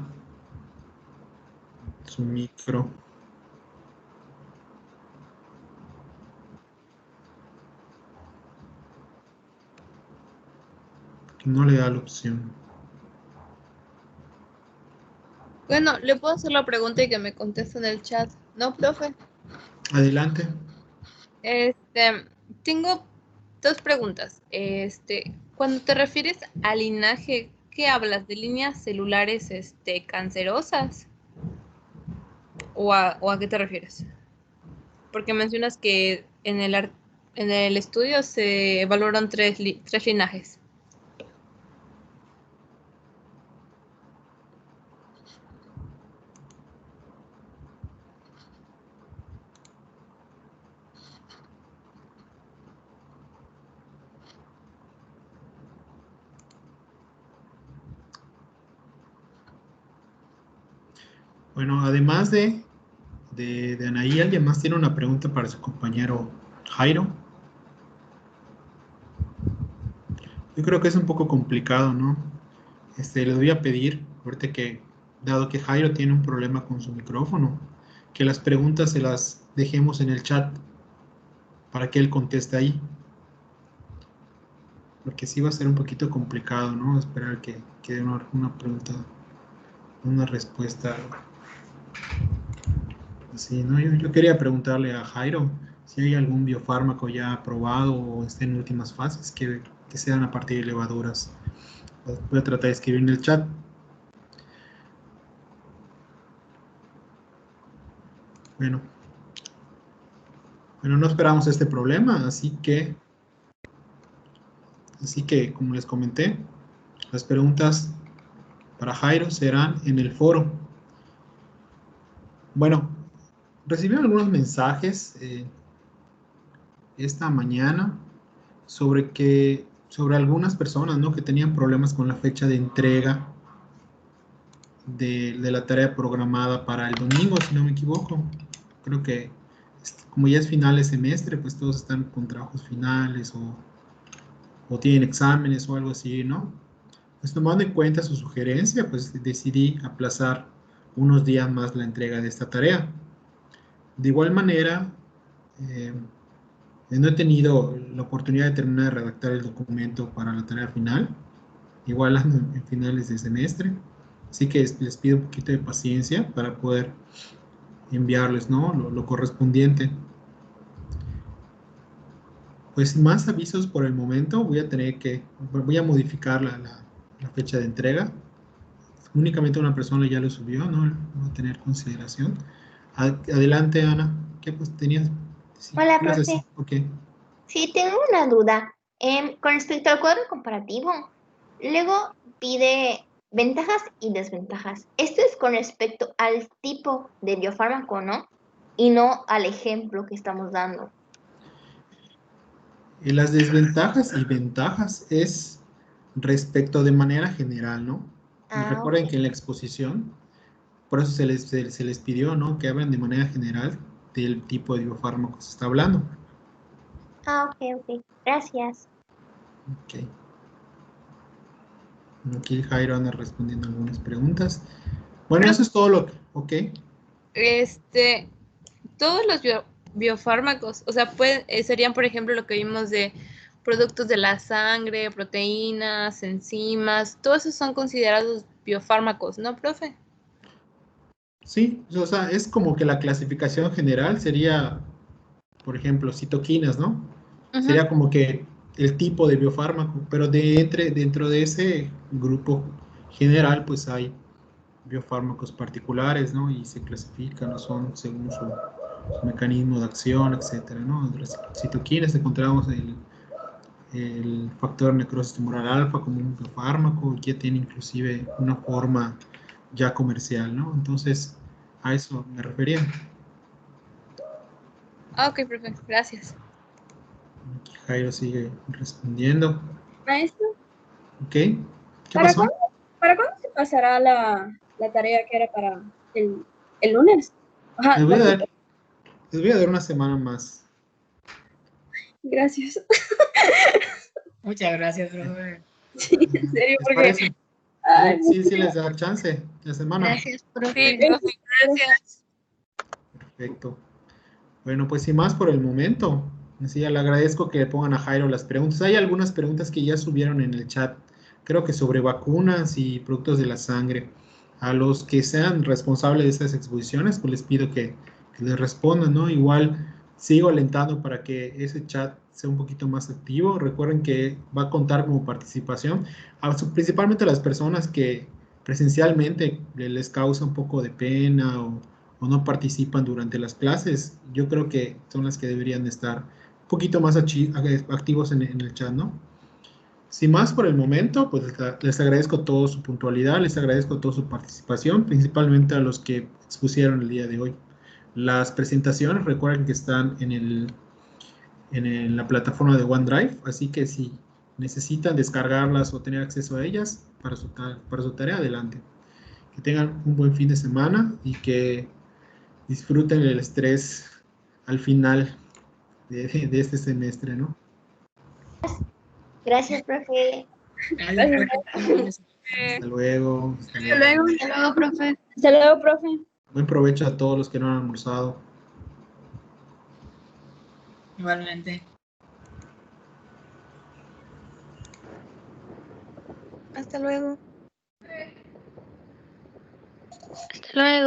su micro. No le da la opción. Bueno, le puedo hacer la pregunta y que me conteste en el chat. ¿No, profe? Adelante. Tengo dos preguntas. Cuando te refieres al linaje, ¿qué hablas? ¿De líneas celulares cancerosas? ¿O a qué te refieres? Porque mencionas que en el estudio se valoran tres linajes. Bueno, además de Anaí, ¿alguien más tiene una pregunta para su compañero Jairo? Yo creo que es un poco complicado, ¿no? Le voy a pedir, ahorita que, dado que Jairo tiene un problema con su micrófono, que las preguntas se las dejemos en el chat para que él conteste ahí. Porque sí va a ser un poquito complicado, ¿no? Esperar que dé una pregunta, una respuesta así, ¿no? Yo quería preguntarle a Jairo si hay algún biofármaco ya aprobado o esté en últimas fases que sean a partir de levaduras. Voy a tratar de escribir en el chat. Bueno, no esperamos este problema, así que, como les comenté, las preguntas para Jairo serán en el foro. Bueno, recibí algunos mensajes esta mañana sobre algunas personas, ¿no?, que tenían problemas con la fecha de entrega de la tarea programada para el domingo, si no me equivoco. Creo que como ya es final de semestre, pues todos están con trabajos finales o tienen exámenes o algo así, ¿no? Pues tomando en cuenta su sugerencia, pues decidí aplazar unos días más la entrega de esta tarea. De igual manera, no he tenido la oportunidad de terminar de redactar el documento para la tarea final, igual ando en finales de semestre, así que les pido un poquito de paciencia para poder enviarles, ¿no?, lo correspondiente. Pues sin más avisos por el momento, voy a modificar la fecha de entrega. Únicamente una persona ya lo subió, no va a tener consideración. Adelante, Ana. ¿Qué pues tenías? Sí, Hola, ¿quieres profe. decir? Okay. Sí, tengo una duda. Con respecto al cuadro comparativo, luego pide ventajas y desventajas. Esto es con respecto al tipo de biofármaco, ¿no? Y no al ejemplo que estamos dando. Las desventajas y ventajas es respecto de manera general, ¿no? Y recuerden Ok. que en la exposición, por eso se les pidió, ¿no?, que hablen de manera general del tipo de biofármaco que se está hablando. Ok. Gracias. Ok. Aquí Jairo anda respondiendo algunas preguntas. Bueno, eso es todo lo que... Ok. Todos los biofármacos, o sea, serían, por ejemplo, lo que vimos de productos de la sangre, proteínas, enzimas, todos esos son considerados biofármacos, ¿no, profe? Sí, o sea, es como que la clasificación general sería, por ejemplo, citoquinas, ¿no? Sería como que el tipo de biofármaco, pero dentro de ese grupo general, pues hay biofármacos particulares, ¿no? Y se clasifican, ¿no? Son según su mecanismo de acción, etcétera, ¿no? Entre las citoquinas encontramos el factor necrosis tumoral alfa como un biofármaco, que ya tiene inclusive una forma ya comercial, ¿no? Entonces, a eso me refería. Ok, profe, gracias. Aquí Jairo sigue respondiendo. Maestro, ¿Ok? ¿Qué ¿para pasó? cuándo se pasará la tarea que era para el lunes? Ajá, Les voy a dar una semana más. gracias. Muchas gracias, profe. Sí, en serio, ¿Les porque... parece? Ay, Sí, les da chance la semana. Gracias, profe. Sí, profe, gracias. Perfecto. Bueno, pues sin más por el momento. Sí, le agradezco que le pongan a Jairo las preguntas. Hay algunas preguntas que ya subieron en el chat, creo que sobre vacunas y productos de la sangre. A los que sean responsables de estas exposiciones, pues les pido que les respondan, ¿no? Igual sigo alentando para que ese chat sea un poquito más activo. Recuerden que va a contar como participación, principalmente a las personas que presencialmente les causa un poco de pena o no participan durante las clases. Yo creo que son las que deberían estar un poquito más activos en el chat, ¿no? Sin más por el momento, pues les agradezco toda su puntualidad, les agradezco toda su participación, principalmente a los que expusieron el día de hoy. Las presentaciones, recuerden que están en la plataforma de OneDrive, así que si necesitan descargarlas o tener acceso a ellas para su tarea, adelante. Que tengan un buen fin de semana y que disfruten el estrés al final de este semestre, ¿no? Gracias, profe. Gracias, profe. Hasta luego. Hasta luego. Hasta luego, profe. Hasta luego, profe. Buen provecho a todos los que no han almorzado. Igualmente. Hasta luego. Hasta luego.